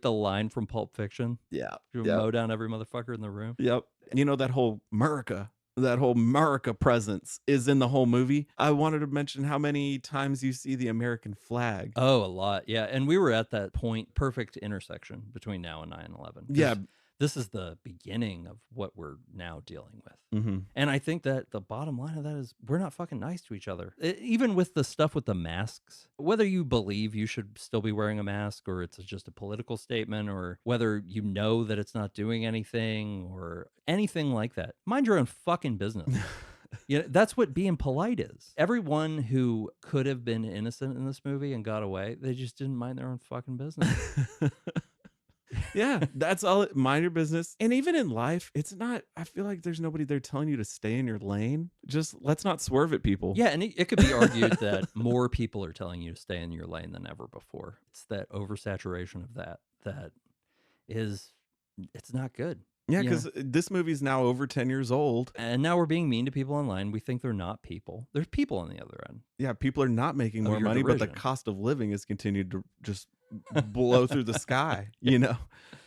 the line from Pulp Fiction. Yeah. You mow down every motherfucker in the room. Yep. And that whole America presence is in the whole movie. I wanted to mention how many times you see the American flag. Oh, a lot. Yeah. And we were at that point, perfect intersection between now and 9/11. Yeah. This is the beginning of what we're now dealing with. Mm-hmm. And I think that the bottom line of that is we're not fucking nice to each other. Even with the stuff with the masks, whether you believe you should still be wearing a mask, or it's just a political statement, or whether you know that it's not doing anything or anything like that, mind your own fucking business. That's what being polite is. Everyone who could have been innocent in this movie and got away, they just didn't mind their own fucking business. Yeah, that's all. Mind your business. And even in life, it's not. I feel like there's nobody there telling you to stay in your lane. Just let's not swerve at people. Yeah, and it could be argued that more people are telling you to stay in your lane than ever before. It's that oversaturation of that is, it's not good. Yeah, you know? because this movie's now over 10 years old. And now we're being mean to people online. We think they're not people. There's people on the other end. Yeah, people are not making Of more your money, but the derision. cost of living has continued to just blow through the sky, you know?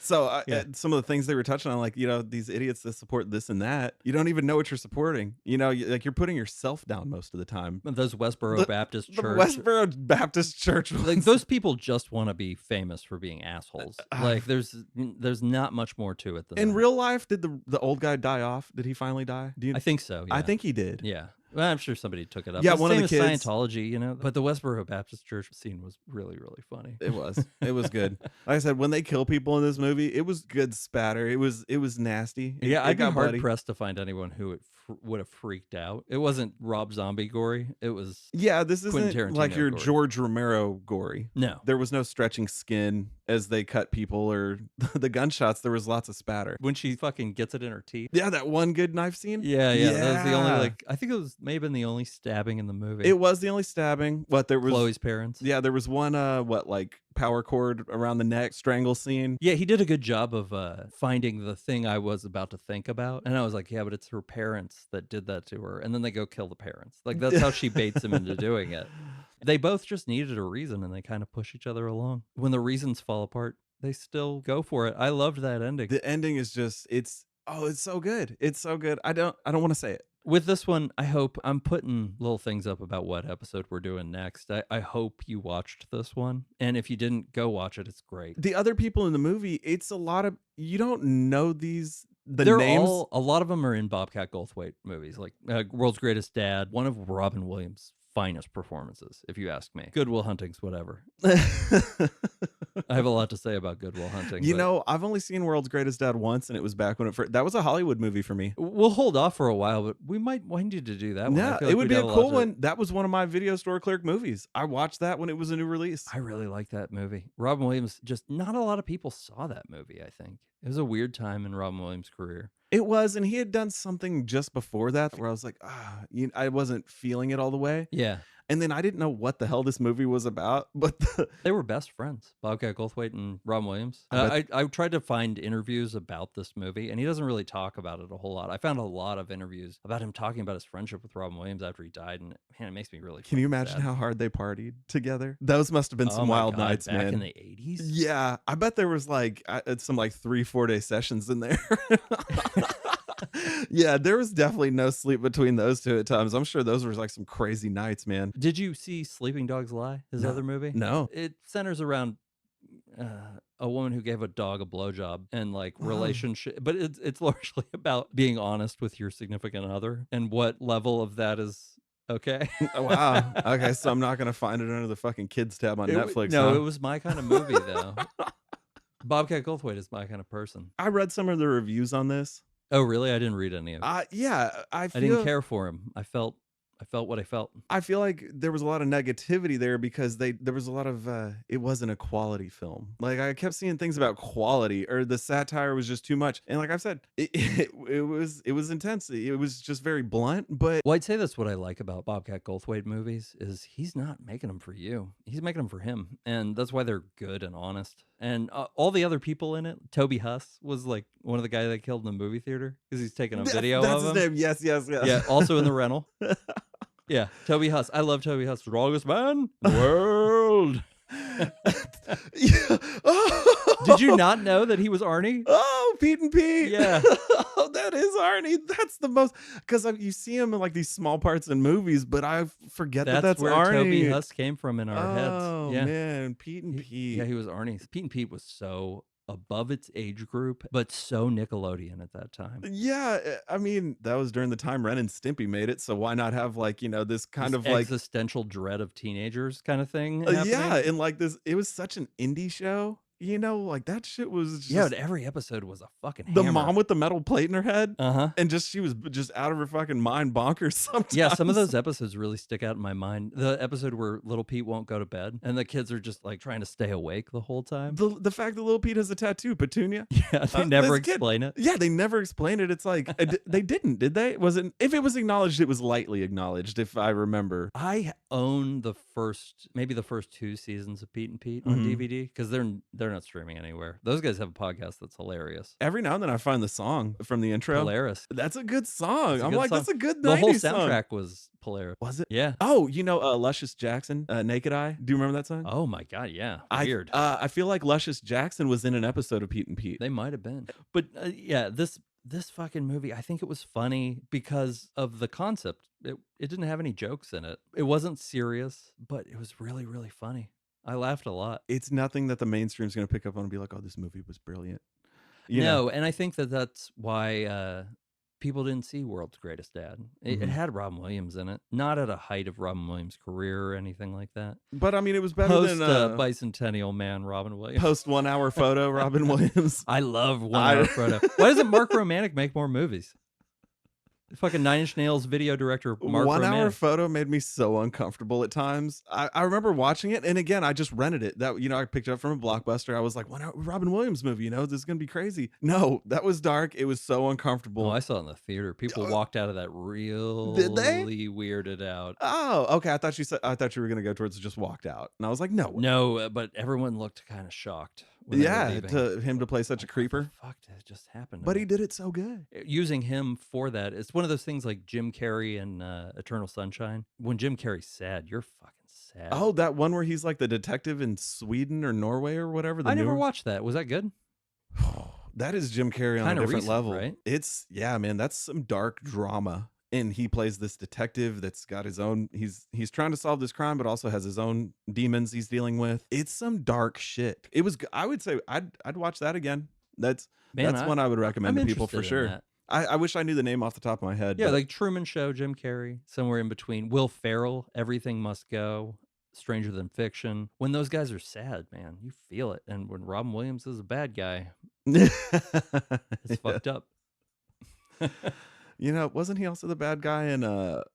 So Yeah. some of the things they were touching on, like, these idiots that support this and that, you don't even know what you're supporting. Like you're putting yourself down most of the time. Those Westboro Baptist The Church. Westboro Baptist Church. Like those people just want to be famous for being assholes. Like there's not much more to it than In that. real life, did the old guy die off? Did he finally die? I think so. Yeah. I think he did. Yeah. Well, I'm sure somebody took it up. Yeah, It's one of same the as kids. Scientology, But the Westboro Baptist Church scene was really, really funny. It was. It was good. Like I said, when they kill people in this movie, it was good spatter. It was nasty. Yeah, It I'd be got hard bloody. pressed to find anyone who would have freaked out. It wasn't Rob Zombie gory. It was Yeah, this Quentin isn't like Tarantino your gory. George Romero gory. No. There was no stretching skin as they cut people or the gunshots. There was lots of spatter. When she fucking gets it in her teeth. Yeah, that one good knife scene. Yeah. That was the only I think it was may have been the only stabbing in the movie. It was the only stabbing. What there was Chloe's parents. Yeah, there was one power cord around the neck strangle scene. Yeah, he did a good job of finding the thing I was about to think about. And I was like, yeah, but it's her parents that did that to her. And then they go kill the parents. Like, that's how she baits him into doing it. They both just needed a reason, and they kind of push each other along. When the reasons fall apart, they still go for it. I loved that ending. The ending is just, it's so good. It's so good. I don't want to say it. With this one, I hope I'm putting little things up about what episode we're doing next. I hope you watched this one. And if you didn't, go watch it. It's great. The other people in the movie, it's a lot of, you don't know the They're names. a lot of them are in Bobcat Goldthwait movies, like World's Greatest Dad, one of Robin Williams' finest performances, if you ask me. Good Will Hunting's whatever. I have a lot to say about Good Will Hunting. I've only seen World's Greatest Dad once, and it was back when that was a Hollywood movie for me. We'll hold off for a while, but we might want you to do that one. Yeah, it would be a cool one. That was one of my video store clerk movies. I watched that when it was a new release. I really like that movie. Robin Williams, just not a lot of people saw that movie, I think. It was a weird time in Robin Williams' career. It was, and he had done something just before that where I was like, I wasn't feeling it all the way. Yeah. And then I didn't know what the hell this movie was about, but they were best friends, Bobcat Goldthwait and Robin Williams. I tried to find interviews about this movie, and he doesn't really talk about it a whole lot. I found a lot of interviews about him talking about his friendship with Robin Williams after he died, and man, it makes me really. Can you imagine how hard they partied together? Those must have been some wild nights, back man. in the 80s. Yeah, I bet there was some 3-4 day sessions in there. Yeah, there was definitely no sleep between those two at times. I'm sure those were like some crazy nights, man. Did you see Sleeping Dogs Lie, his other movie? No. It centers around a woman who gave a dog a blowjob and like relationship, but it's largely about being honest with your significant other and what level of that is okay. Wow. Okay, so I'm not gonna find it under the fucking kids tab on Netflix. No, huh? It was my kind of movie though. Bobcat Goldthwait is my kind of person. I read some of the reviews on this. Oh, really? I didn't read any of it. Yeah, I didn't care for him. I felt what I felt. I feel like there was a lot of negativity there because there was a lot of it wasn't a quality film. Like I kept seeing things about quality or the satire was just too much. And like I've said, it was intense. It was just very blunt. But I'd say that's what I like about Bobcat Goldthwait movies is he's not making them for you. He's making them for him, and that's why they're good and honest. And all the other people in it, Toby Huss was like one of the guys they killed in the movie theater because he's taking a video that's of his him. name. Yes. Yeah, also in the rental. Yeah, Toby Huss. I love Toby Huss. Strongest man in the world. Did you not know that he was Arnie? Oh, Pete and Pete. Yeah. Oh, that is Arnie. That's the most, because you see him in like these small parts in movies, but I forget that's where Arnie. Toby Huss came from in our heads. Oh, Yeah. man. Pete and Pete. Yeah, he was Arnie. Pete and Pete was so above its age group, but so Nickelodeon at that time. Yeah, I mean, that was during the time Ren and Stimpy made it, so why not have like, this kind This of like existential dread of teenagers kind of thing yeah, happening? and like this, it was such an indie show. like that shit was Yeah, just but every episode was a fucking the hammer. mom with the metal plate in her head. Uh-huh. And she was just out of her fucking mind bonkers sometimes. Yeah, some of those episodes really stick out in my mind. The episode where little Pete won't go to bed and the kids are just like trying to stay awake the whole time. The fact that little Pete has a tattoo, Petunia. Yeah, they never this kid- explain it. Yeah, they never explained it. It's like they didn't, did they? Was it? If it was acknowledged, it was lightly acknowledged, if I remember. I own maybe the first 2 seasons of Pete and Pete on DVD because they're not streaming anywhere. Those guys have a podcast that's hilarious. Every now and then I find the song from the intro. Hilarious. That's a good song. I'm good like, song. that's a good 90s The whole song. soundtrack was Polaris. Was it? Yeah. Oh, Luscious Jackson, Naked Eye. Do you remember that song? Oh my God, yeah. Weird. I feel like Luscious Jackson was in an episode of Pete and Pete. They might have been. But yeah, this fucking movie, I think it was funny because of the concept. It didn't have any jokes in it. It wasn't serious, but it was really, really funny. I laughed a lot. It's nothing that the mainstream's going to pick up on and be like, oh, this movie was brilliant. And I think that's why people didn't see World's Greatest Dad. It had Robin Williams in it. Not at a height of Robin Williams' career or anything like that. But I mean, it was better than Bicentennial Man Robin Williams. Post 1 hour photo Robin Williams. I love 1 hour photo. Why doesn't Mark Romanek make more movies? Fucking Nine Inch Nails video director Mark 1 hour Romanek. photo made me so uncomfortable at times. I remember watching it, and again, I just rented it. That I picked it up from a Blockbuster. I was like, 1 hour Robin Williams movie. This is gonna be crazy. No, that was dark. It was so uncomfortable. Oh, I saw it in the theater. People walked out of that Did they? really weirded out. Oh, okay. I thought you were gonna go towards just walked out, and I was like, no, No, but everyone looked kind of shocked. When they were yeah, leaving. to him to play such a creeper. Fuck, it just happened. But he did it so good. Using him for that, it's one of those things like Jim Carrey in Eternal Sunshine. When Jim Carrey's sad, you're fucking sad. Oh, that one where he's like the detective in Sweden or Norway or whatever. I never watched that. Was that good? That is Jim Carrey on Kinda a different recent, level. right? Yeah, man, that's some dark drama. And he plays this detective that's got his own. He's trying to solve this crime, but also has his own demons he's dealing with. It's some dark shit. It was. I would say I'd watch that again. That's one I would recommend to people for sure. That. I wish I knew the name off the top of my head. Yeah, but like Truman Show, Jim Carrey, somewhere in between. Will Ferrell, Everything Must Go, Stranger Than Fiction. When those guys are sad, man, you feel it. And when Robin Williams is a bad guy, it's fucked up. Wasn't he also the bad guy in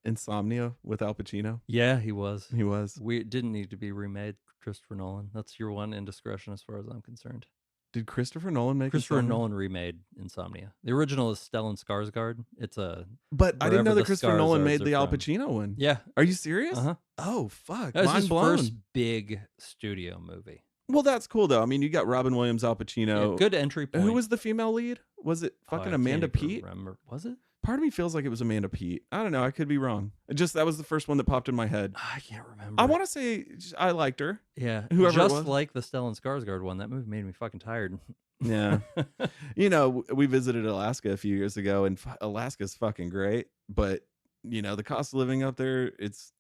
Insomnia with Al Pacino? Yeah, he was. He was. We didn't need to be remade, Christopher Nolan. That's your one indiscretion as far as I'm concerned. Did Christopher Nolan make Christopher Insomnia? Nolan remade Insomnia. The original is Stellan Skarsgård. It's a But I didn't know wherever that the Christopher Nolan Skarsgårds made are the Al from. Pacino one. Yeah. Are you serious? Uh-huh. Oh, fuck. That was Mind his blown. first big studio movie. Well, that's cool, though. I mean, you got Robin Williams, Al Pacino. Yeah, good entry point. Who was the female lead? Was it Oh, I fucking can't Amanda even Peet? Remember. Was it? Part of me feels like it was Amanda Peet. I don't know. I could be wrong. That was the first one that popped in my head. I can't remember. I want to say I liked her. Yeah. Whoever it Just was. like the Stellan Skarsgård one, that movie made me fucking tired. Yeah. We visited Alaska a few years ago, and Alaska's fucking great. But, the cost of living up there, it's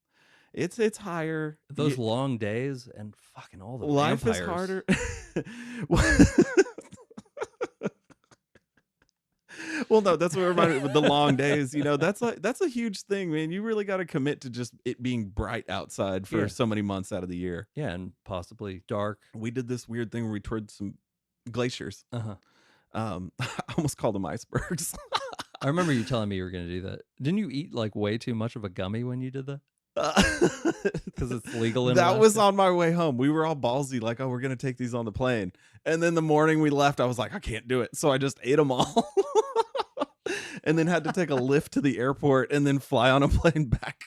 higher. Those long days and fucking all the Life vampires. is harder. Well, no, that's what reminded me with the long days. That's a huge thing, man. You really got to commit to just it being bright outside for Yeah. so many months out of the year. Yeah, and possibly dark. We did this weird thing where we toured some glaciers. Uh-huh. I almost called them icebergs. I remember you telling me you were going to do that. Didn't you eat like way too much of a gummy when you did that? Because it's legal in That was Alaska? on my way home. We were all ballsy, like, oh, we're going to take these on the plane. And then the morning we left, I was like, I can't do it. So I just ate them all. And then had to take a lift to the airport and then fly on a plane back.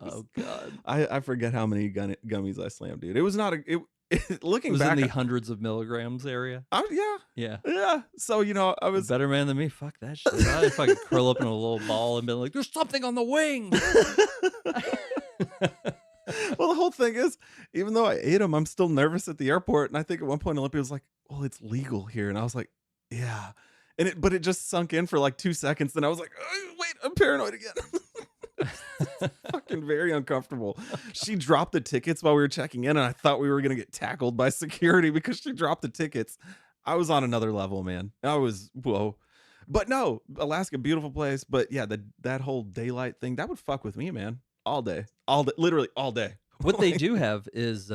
Oh, God. I forget how many gummies I slammed, dude. It was not looking It was back in the hundreds of milligrams area. Yeah. Yeah. So I was Better man than me. Fuck that shit. I'd fucking curl up in a little ball and be like, there's something on the wing. Well, the whole thing is, even though I ate them, I'm still nervous at the airport. And I think at one point Olympia was like, well, it's legal here. And I was like, yeah. But it just sunk in for like 2 seconds. Then I was like, oh, wait, I'm paranoid again. Fucking very uncomfortable. She dropped the tickets while we were checking in, and I thought we were gonna get tackled by security because she dropped the tickets. I was on another level, man. I was whoa. But no, Alaska, beautiful place. But yeah, that whole daylight thing, that would fuck with me, man. All day, literally all day. What they do have is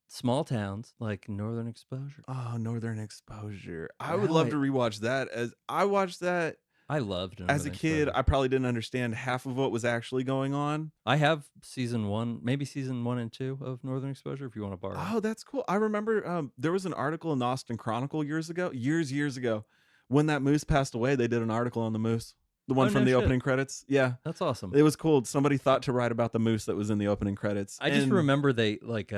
Small towns like Northern Exposure. Oh, Northern Exposure. I would Now love to rewatch that. As I watched that I loved as a Northern kid, Exposure. I probably didn't understand half of what was actually going on. I have season 1, maybe season 1 and 2 of Northern Exposure if you want to borrow it. Oh, that's cool. I remember there was an article in the Austin Chronicle years ago, years ago, when that moose passed away. They did an article on the moose, the one Oh, from no the shit. opening credits. Yeah, That's awesome. it was cool. Somebody thought to write about the moose that was in the opening credits. I just And remember they like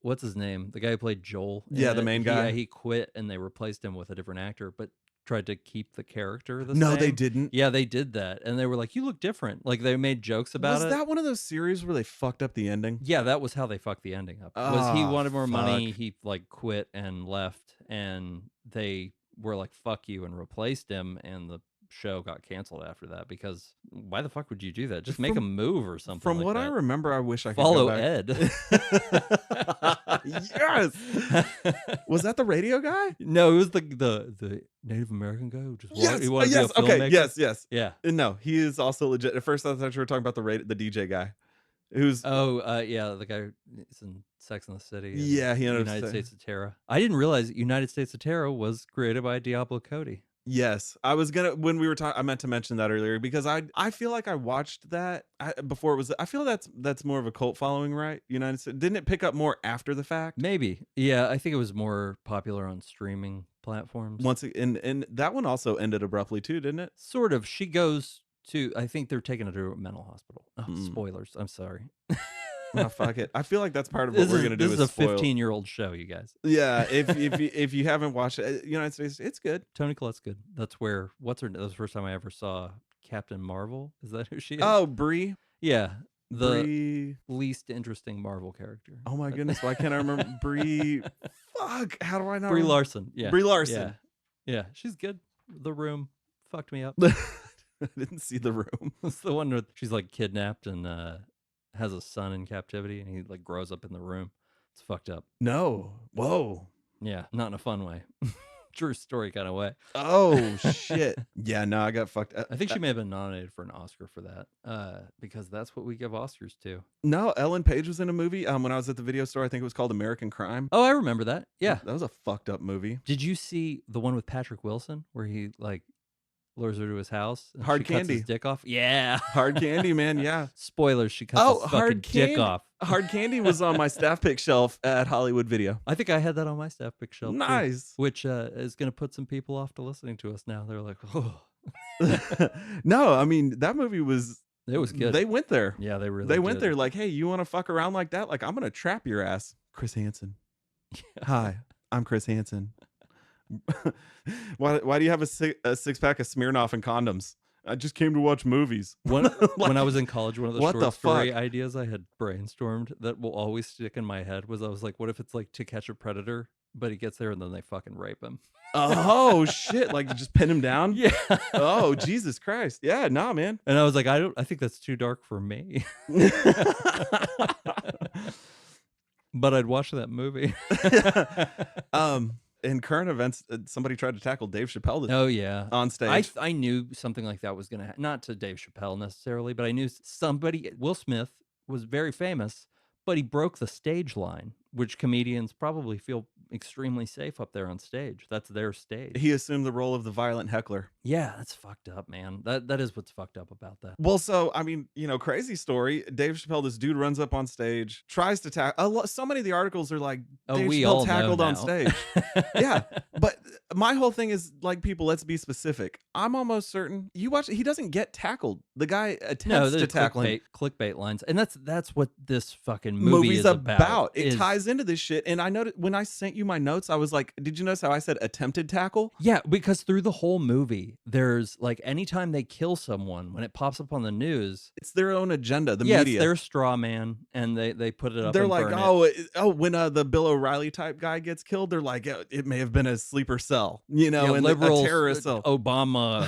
what's his name? The guy who played Joel. in Yeah, the it, main guy. He quit and they replaced him with a different actor, but tried to keep the character the No, same. they didn't. Yeah, they did that, and they were like, "You look different." Like they made jokes about Was it. that one of those series where they fucked up the ending? Yeah, that was how they fucked the ending up. Was he Ah, wanted more money? fuck. He like quit and left, and they were like, "Fuck you," and replaced him, and the show got canceled after that because why the fuck would you do that? Just make a move or something. From like what I that. remember, I wish I could Follow go back. Ed. Yes. Was that the radio guy? No, it was the Native American guy who just Yes. he wanted Yes. to be a Okay. filmmaker. Yes. Yeah. No, he is also legit. At first, I thought you were talking about the DJ guy, who's Oh, yeah, the guy is in Sex and the City. And Yeah, he ended up United saying- States of Terror. I didn't realize United States of Terror was created by Diablo Cody. Yes, I was gonna when we were talking. I meant to mention that earlier because I feel like I watched that before it was. I feel that's more of a cult following, right? United States didn't it pick up more after the fact? Maybe. Yeah, I think it was more popular on streaming platforms. And that one also ended abruptly too, didn't it? Sort of. She goes to, I think they're taking her to a mental hospital. Oh, Mm. spoilers. I'm sorry. Oh, fuck it. I feel like that's part of what we're gonna do. This is a spoil. 15-year-old show, you guys. Yeah, if you haven't watched it, United States, it's good. Toni Collette's good. That's where that was the first time I ever saw Captain Marvel. Is that who she is? Oh, Brie. Yeah. The Brie. least interesting Marvel character. Oh my goodness, why can't I remember Brie? Fuck, how do I not? Brie remember? Larson. Yeah. Brie Larson. Yeah. She's good. The Room fucked me up. I didn't see The Room. It's the one where she's like kidnapped and has a son in captivity and he like grows up in the room. It's fucked up. No. Whoa. Yeah, not in a fun way. True story kind of way. Oh shit. Yeah, no, I got fucked. I think she may have been nominated for an Oscar for that because that's what we give Oscars to. No, Ellen Page was in a movie when I was at the video store. I think it was called American Crime. Oh, I remember that. Yeah. That was a fucked up movie. Did you see the one with Patrick Wilson where he like lures her to his house? And Hard she cuts Candy. his dick off? Yeah. Hard Candy, man. Yeah. Spoilers, she cuts his fucking Hard dick Candy. off. Hard Candy was on my staff pick shelf at Hollywood Video. I think I had that on my staff pick shelf. too, Nice. which is going to put some people off to listening to us now. They're like, oh. No, I mean, that movie was. It was good. They went there. Yeah, they really They went did. there like, hey, you want to fuck around like that? Like, I'm going to trap your ass. Chris Hansen. Hi, I'm Chris Hansen. Why do you have a six pack of Smirnoff and condoms? I just came to watch movies. When I was in college, one of the what short the story fuck? ideas I had brainstormed that will always stick in my head was I was like, what if it's like To Catch a Predator, but he gets there and then they fucking rape him? Oh shit! Like just pin him down. Yeah. Oh Jesus Christ! Yeah, nah, man. And I was like, I think that's too dark for me. But I'd watch that movie. In current events, somebody tried to tackle Dave Chappelle Oh yeah. on stage. I knew something like that was gonna not to Dave Chappelle necessarily, but I knew somebody. Will Smith was very famous, but he broke the stage line, which comedians probably feel extremely safe up there on stage. That's their stage. He assumed the role of the violent heckler. Yeah, that's fucked up, man. That is what's fucked up about that. Well, so I mean, crazy story. Dave Chappelle, this dude runs up on stage, tries to tackle. So many of the articles are like Dave we Chappelle all tackled know on now. stage. Yeah, but my whole thing is like, people, let's be specific. I'm almost certain you watch. He doesn't get tackled. The guy No, attempts the to tackle him. clickbait lines, and that's what this fucking movie Movie's is about. It is- ties into this shit. And I noticed when I sent you my notes, I was like, did you notice how I said attempted tackle? Yeah, because through the whole movie, there's like anytime they kill someone, when it pops up on the news, It's their own agenda. The yeah, media. it's their straw man, and they put it up. They're and like, burn it. when the Bill O'Reilly type guy gets killed, they're like, it may have been a sleeper cell, Yeah, and liberals, a terrorist cell. Obama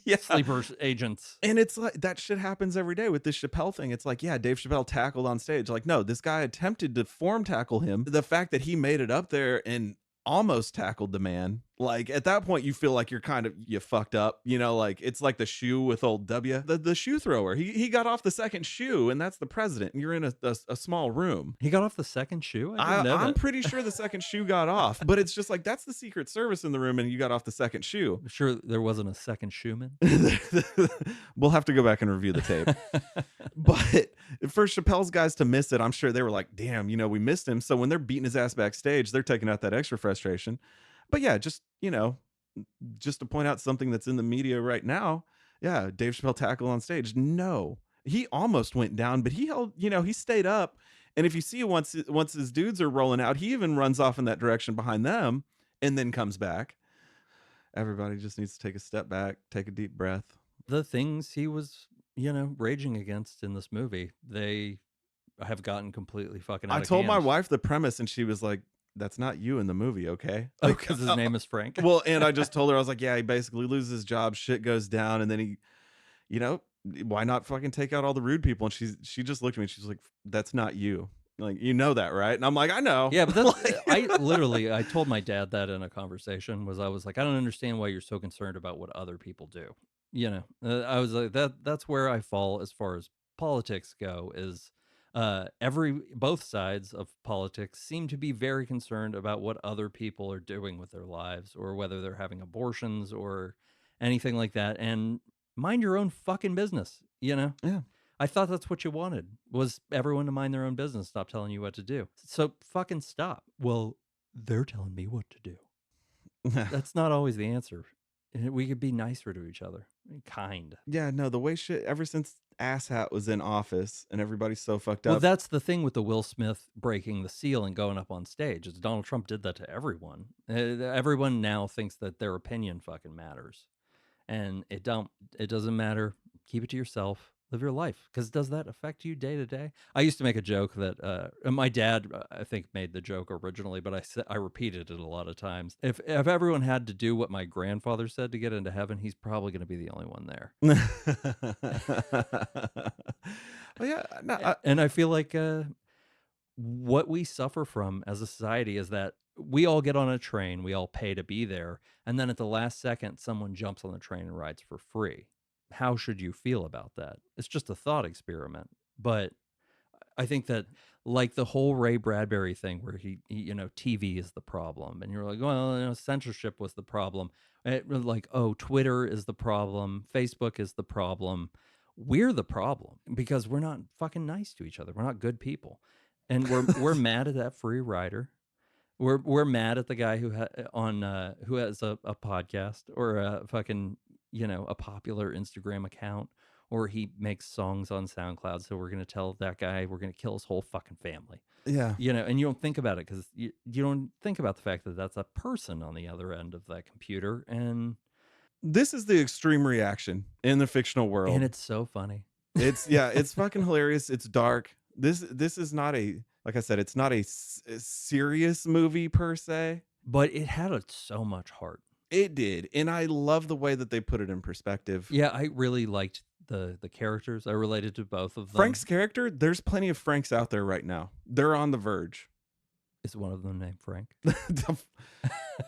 Yeah. sleeper agents. And it's like that shit happens every day with this Chappelle thing. It's like, yeah, Dave Chappelle tackled on stage. Like, no, this guy attempted to form tackle him. The fact that he made it up there and almost tackled the man Like at that point, you feel like you fucked up, like it's like the shoe with old W, the shoe thrower. He got off the second shoe, and that's the president. And you're in a small room. He got off the second shoe? I didn't know I'm that. pretty sure the second shoe got off, but it's just like that's the Secret Service in the room, and you got off the second shoe. I'm sure there wasn't a second shoeman. We'll have to go back and review the tape. But for Chappelle's guys to miss it, I'm sure they were like, damn, we missed him. So when they're beating his ass backstage, they're taking out that extra frustration. But yeah, just to point out something that's in the media right now. Yeah, Dave Chappelle tackle on stage. No, he almost went down, but he held, he stayed up. And if you see once his dudes are rolling out, he even runs off in that direction behind them and then comes back. Everybody just needs to take a step back, take a deep breath. The things he was, raging against in this movie, they have gotten completely fucking out I of told my hand. wife the premise, and she was like, that's not you in the movie, okay? Oh, because his name is Frank? Well, and I just told her, I was like, yeah, he basically loses his job, shit goes down, and then he, why not fucking take out all the rude people? And she just looked at me, she's like, that's not you. Like, you know that, right? And I'm like, I know. Yeah, but that's, I told my dad that in a conversation, I was like, I don't understand why you're so concerned about what other people do. I was like, that's where I fall as far as politics go, is both sides of politics seem to be very concerned about what other people are doing with their lives, or whether they're having abortions or anything like that. And mind your own fucking business, Yeah. I thought that's what you wanted, was everyone to mind their own business, stop telling you what to do. So fucking stop. Well, they're telling me what to do. That's not always the answer. We could be nicer to each other. Kind. Yeah, no, the way shit, ever since Asshat was in office and everybody's so fucked Well, up. that's the thing with the Will Smith breaking the seal and going up on stage, is Donald Trump did that to everyone. Everyone now thinks that their opinion fucking matters. And it doesn't matter. Keep it to yourself. Live your life. Because does that affect you day to day? I used to make a joke that my dad, I think, made the joke originally, but I repeated it a lot of times. If everyone had to do what my grandfather said to get into heaven, he's probably going to be the only one there. Well, yeah, no, and I feel like what we suffer from as a society is that we all get on a train, we all pay to be there, and then at the last second, someone jumps on the train and rides for free. How should you feel about that? It's just a thought experiment. But I think that, like the whole Ray Bradbury thing, where he TV is the problem, and you're like, well, censorship was the problem. Like, oh, Twitter is the problem, Facebook is the problem. We're the problem because we're not fucking nice to each other. We're not good people, and we're mad at that free rider. We're mad at the guy who has a podcast, or a fucking a popular Instagram account, or he makes songs on SoundCloud. So we're gonna tell that guy we're gonna kill his whole fucking family. yeah, And you don't think about it because you don't think about the fact that that's a person on the other end of that computer, and this is the extreme reaction in the fictional world, and it's so funny. It's fucking hilarious. It's dark. This is not like I said, it's not a serious movie per se, But it had so much heart. It did, and I love the way that they put it in perspective. Yeah, I really liked the characters. I related to both of them. Frank's character, there's plenty of Franks out there right now. They're on the verge. Is one of them named Frank?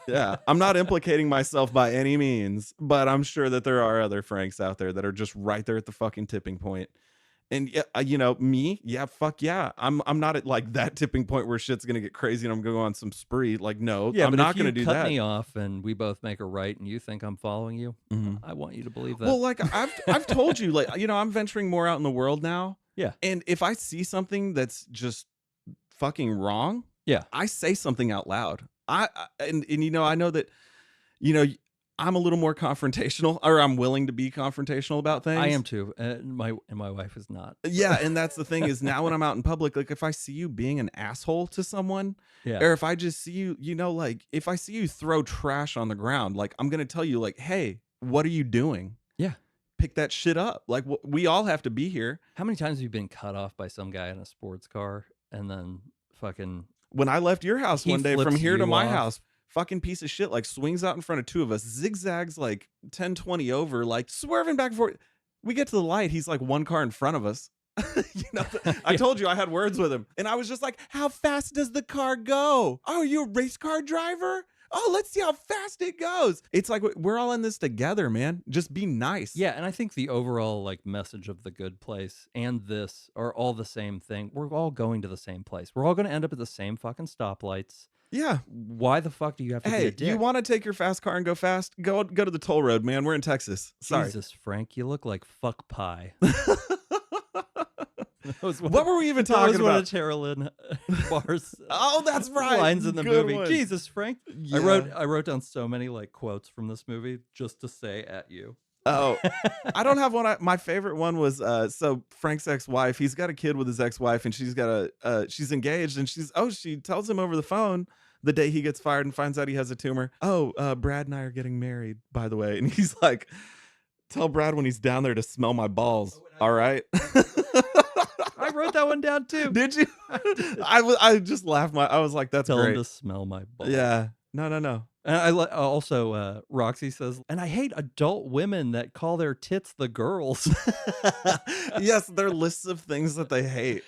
Yeah, I'm not implicating myself by any means, but I'm sure that there are other Franks out there that are just right there at the fucking tipping point. And yeah, me, yeah, fuck yeah. I'm not at like that tipping point where shit's gonna get crazy and I'm gonna go on some spree. Like, no, Yeah, I'm but not if gonna you do cut that. me off and we both make a right and you think I'm following you, I want you to believe that. Well, like I've told you, like, I'm venturing more out in the world now. Yeah. And if I see something that's just fucking wrong, yeah, I say something out loud. And I know that, I'm a little more confrontational, or I'm willing to be confrontational about things. I am too. My wife is not. Yeah, and that's the thing is, now when I'm out in public, like if I see you being an asshole to someone, or if I just see you, like if I see you throw trash on the ground, like I'm gonna tell you, like, hey, what are you doing? Yeah, pick that shit up. Like we all have to be here. How many times have you been cut off by some guy in a sports car and then fucking? When I left your house one day from here to my house, fucking piece of shit, like swings out in front of two of us, zigzags like 10-20 over, like swerving back and forth. We get to the light, he's like one car in front of us. I told you I had words with him, and I was just like, how fast does the car go? Oh, are you a race car driver? Oh, let's see how fast it goes. It's like we're all in this together, man. Just be nice. Yeah, and I think the overall like message of The Good Place and this are all the same thing. We're all going to the same place. We're all going to end up at the same fucking stoplights. Yeah. Why the fuck do you have to be a Hey, dick? you want to take your fast car and go fast? Go to the toll road, man. We're in Texas. Sorry. Jesus, Frank, you look like fuck pie. What were we even That talking was one about? of Tara Lynne Barr's Oh, that's right. lines in the Good movie. one. Jesus, Frank. Yeah. I wrote down so many like quotes from this movie just to say at you. Oh, I don't have one. My favorite one was so Frank's ex-wife. He's got a kid with his ex-wife, and she's got she's engaged, and she tells him over the phone the day he gets fired and finds out he has a tumor. Oh, Brad and I are getting married, by the way, and he's like, tell Brad when he's down there to smell my balls. All right. I wrote that one down too. Did you? I just laughed. I was like, that's Tell great. him to smell my balls. Yeah. No. And I also Roxy says, and I hate adult women that call their tits the girls. Yes, they're lists of things that they hate.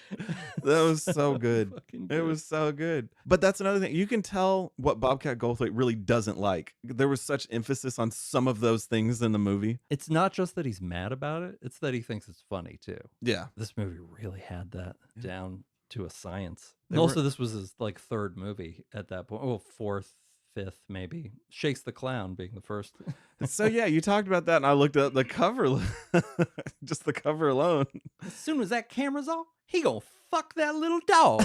That was so good. Fucking It good. was so good. But that's another thing. You can tell what Bobcat Goldthwait really doesn't like. There was such emphasis on some of those things in the movie. It's not just that he's mad about it; it's that he thinks it's funny too. Yeah. This movie really had that down to a science. They And also, were- this was his like third movie at that point. Oh, fourth, fifth, maybe. Shakes the Clown being the first. So yeah, you talked about that, and I looked at the cover, just the cover alone. As soon as that camera's off, he gonna fuck that little dog.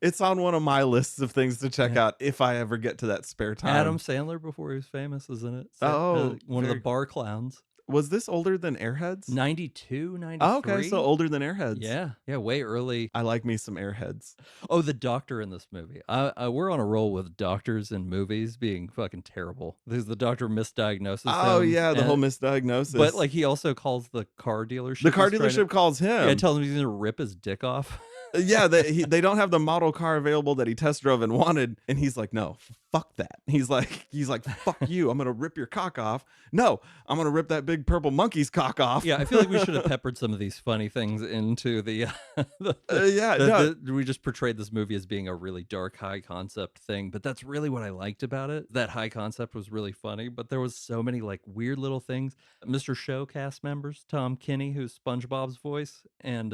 It's on one of my lists of things to check out if I ever get to that spare time. Adam Sandler before he was famous, isn't it? Oh, one of the very- bar clowns. Was this older than Airheads? 92, 93. Oh, okay, so older than Airheads. Yeah, way early. I like me some Airheads. Oh, the doctor in this movie. We're on a roll with doctors in movies being fucking terrible. There's the doctor misdiagnoses Oh him, yeah, the whole and- misdiagnosis. But like he also calls the car dealership. the car he's trying to- dealership calls him. Yeah, tells him he's gonna rip his dick off. Yeah, they don't have the model car available that he test drove and wanted, and he's like, no, fuck that. He's like, fuck you. I'm gonna rip your cock off. No, I'm gonna rip that big purple monkey's cock off. Yeah, I feel like we should have peppered some of these funny things into the. We just portrayed this movie as being a really dark, high concept thing, but that's really what I liked about it. That high concept was really funny, but there was so many like weird little things. Mr. Show cast members, Tom Kinney, who's SpongeBob's voice, and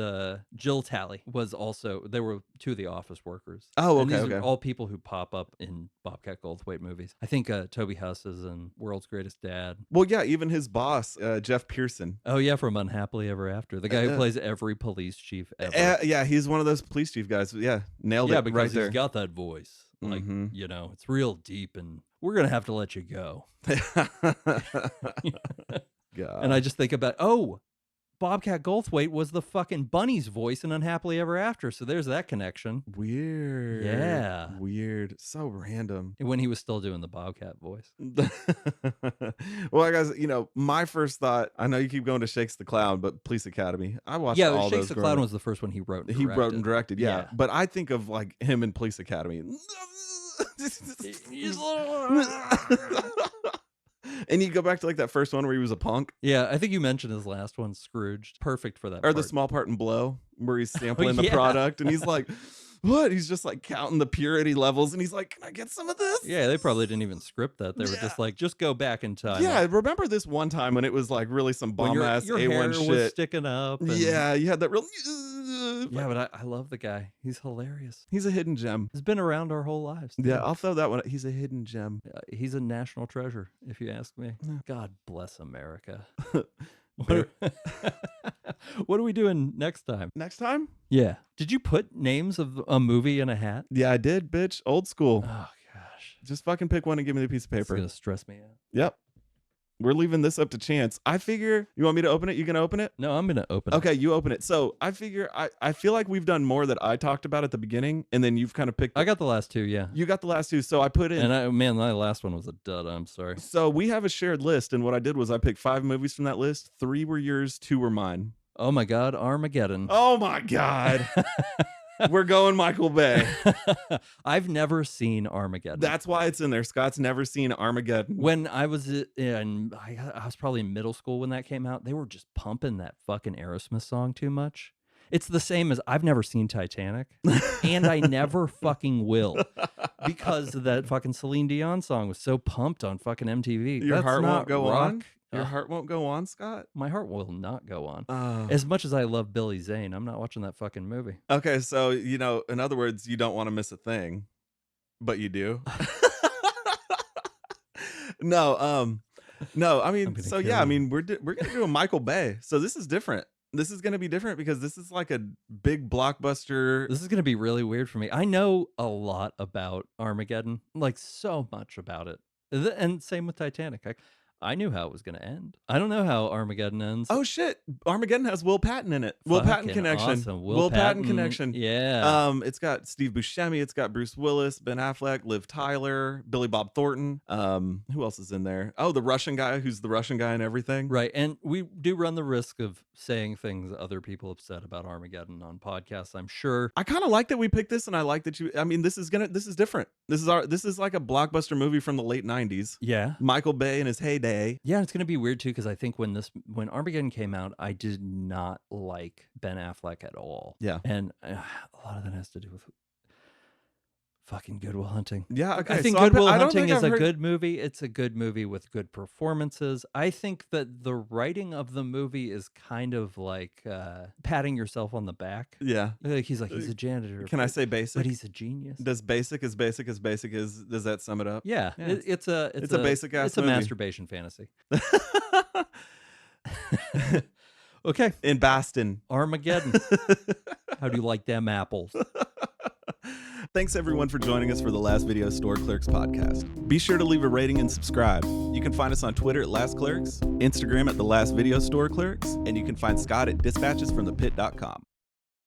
Jill Talley was also. They were two of the office workers. Oh, And okay, these are okay. all people who pop up in Bobcat Goldthwait movies. I think Toby Huss is in World's Greatest Dad. Well, yeah, even his boss, Jeff Pearson. Oh yeah, from Unhappily Ever After, the guy who plays every police chief ever. Yeah, he's one of those police chief guys. Yeah, nailed Yeah, it because right he's there. got that voice. Like, Mhm. you know, it's real deep and we're going to have to let you go. God. And I just think about, Bobcat Goldthwait was the fucking bunny's voice in Unhappily Ever After. So there's that connection. Weird. Yeah. Weird. So random. When he was still doing the Bobcat voice. Well, guys, my first thought, I know you keep going to Shakes the Clown, but Police Academy. I watched Yeah, all Shakes those the growing Clown up. was the first one he wrote and He directed. wrote and directed, yeah. Yeah. But I think of like him in Police Academy. And you go back to like that first one where he was a punk, Yeah, I think you mentioned his last one, Scrooged. Perfect for that or the part. small part in Blow where he's sampling the yeah. product, and he's like, "What?" He's just like counting the purity levels, and he's like, "Can I get some of this?" Yeah, they probably didn't even script that. They were Yeah. just like, just go back in time. Yeah, remember this one time when it was like really some When bomb ass your hair A1 was shit. sticking up. and- Yeah, you had that real. Yeah, but I love the guy. He's hilarious. He's a hidden gem. He's been around our whole lives. Yeah, I'll throw that one. He's a hidden gem. He's a national treasure, if you ask me. Yeah. God bless America. What are we doing next time? Next time? Yeah. Did you put names of a movie in a hat? Yeah, I did, bitch. Old school. Oh, gosh. Just fucking pick one and give me the piece of It's paper. going to stress me out. Yep. We're leaving this up to chance. I figure, you want me to open it? You gonna open it? No, I'm going to open it. Okay, you open it. So I figure, I feel like we've done more that I talked about at the beginning, and then you've kind of picked. I got the last two, yeah. You got the last two, so I put in. And my last one was a dud. I'm sorry. So we have a shared list, and what I did was I picked 5 movies from that list. 3 were yours, 2 were mine. Oh, my God. Armageddon. Oh my God. We're going Michael Bay. I've never seen Armageddon. That's why it's in there. Scott's never seen Armageddon. When I was I was probably in middle school when that came out, they were just pumping that fucking Aerosmith song too much. It's the same as I've never seen Titanic, and I never fucking will, because that fucking Celine Dion song was so pumped on fucking MTV. Your That's heart not won't go rock. on? Your heart won't go on, Scott? My heart will not go on. Oh. As much as I love Billy Zane, I'm not watching that fucking movie. Okay, so, you know, in other words, you don't want to miss a thing, but you do. No, no, I mean, so yeah, I mean, we're gonna do a Michael Bay. So this is different. This is gonna be different because this is like a big blockbuster. This is gonna be really weird for me. I know a lot about Armageddon, like so much about it, and same with Titanic. I knew how it was gonna end. I don't know how Armageddon ends. Oh shit! Armageddon has Will Patton in it. Will Patton Fucking connection. awesome. Will Patton connection. Yeah. It's got Steve Buscemi. It's got Bruce Willis, Ben Affleck, Liv Tyler, Billy Bob Thornton. Who else is in there? Oh, the Russian guy who's the Russian guy and everything. Right. And we do run the risk of saying things other people have said about Armageddon on podcasts, I'm sure. I kind of like that we picked this, and I like that I mean, this is different. This is like a blockbuster movie from the late 90s. Yeah. Michael Bay in his heyday. Yeah, it's gonna be weird too, because I think when Armageddon came out, I did not like Ben Affleck at all. Yeah. And a lot of that has to do with fucking Good Will Hunting. Yeah, okay. I think so Good Will I don't Hunting think is I've a heard- good movie. It's a good movie with good performances. I think that the writing of the movie is kind of like patting yourself on the back. Yeah. Like he's a janitor. Can I say basic? But he's a genius. Does basic as basic as basic is? Does that sum it up? Yeah, Yeah, it's a basic ass It's a movie. masturbation fantasy. Okay, In Boston. Armageddon. How do you like them apples? Thanks everyone for joining us for the Last Video Store Clerks podcast. Be sure to leave a rating and subscribe. You can find us on Twitter at Last Clerks, Instagram at The Last Video Store Clerks, and you can find Scott at dispatchesfromthepit.com.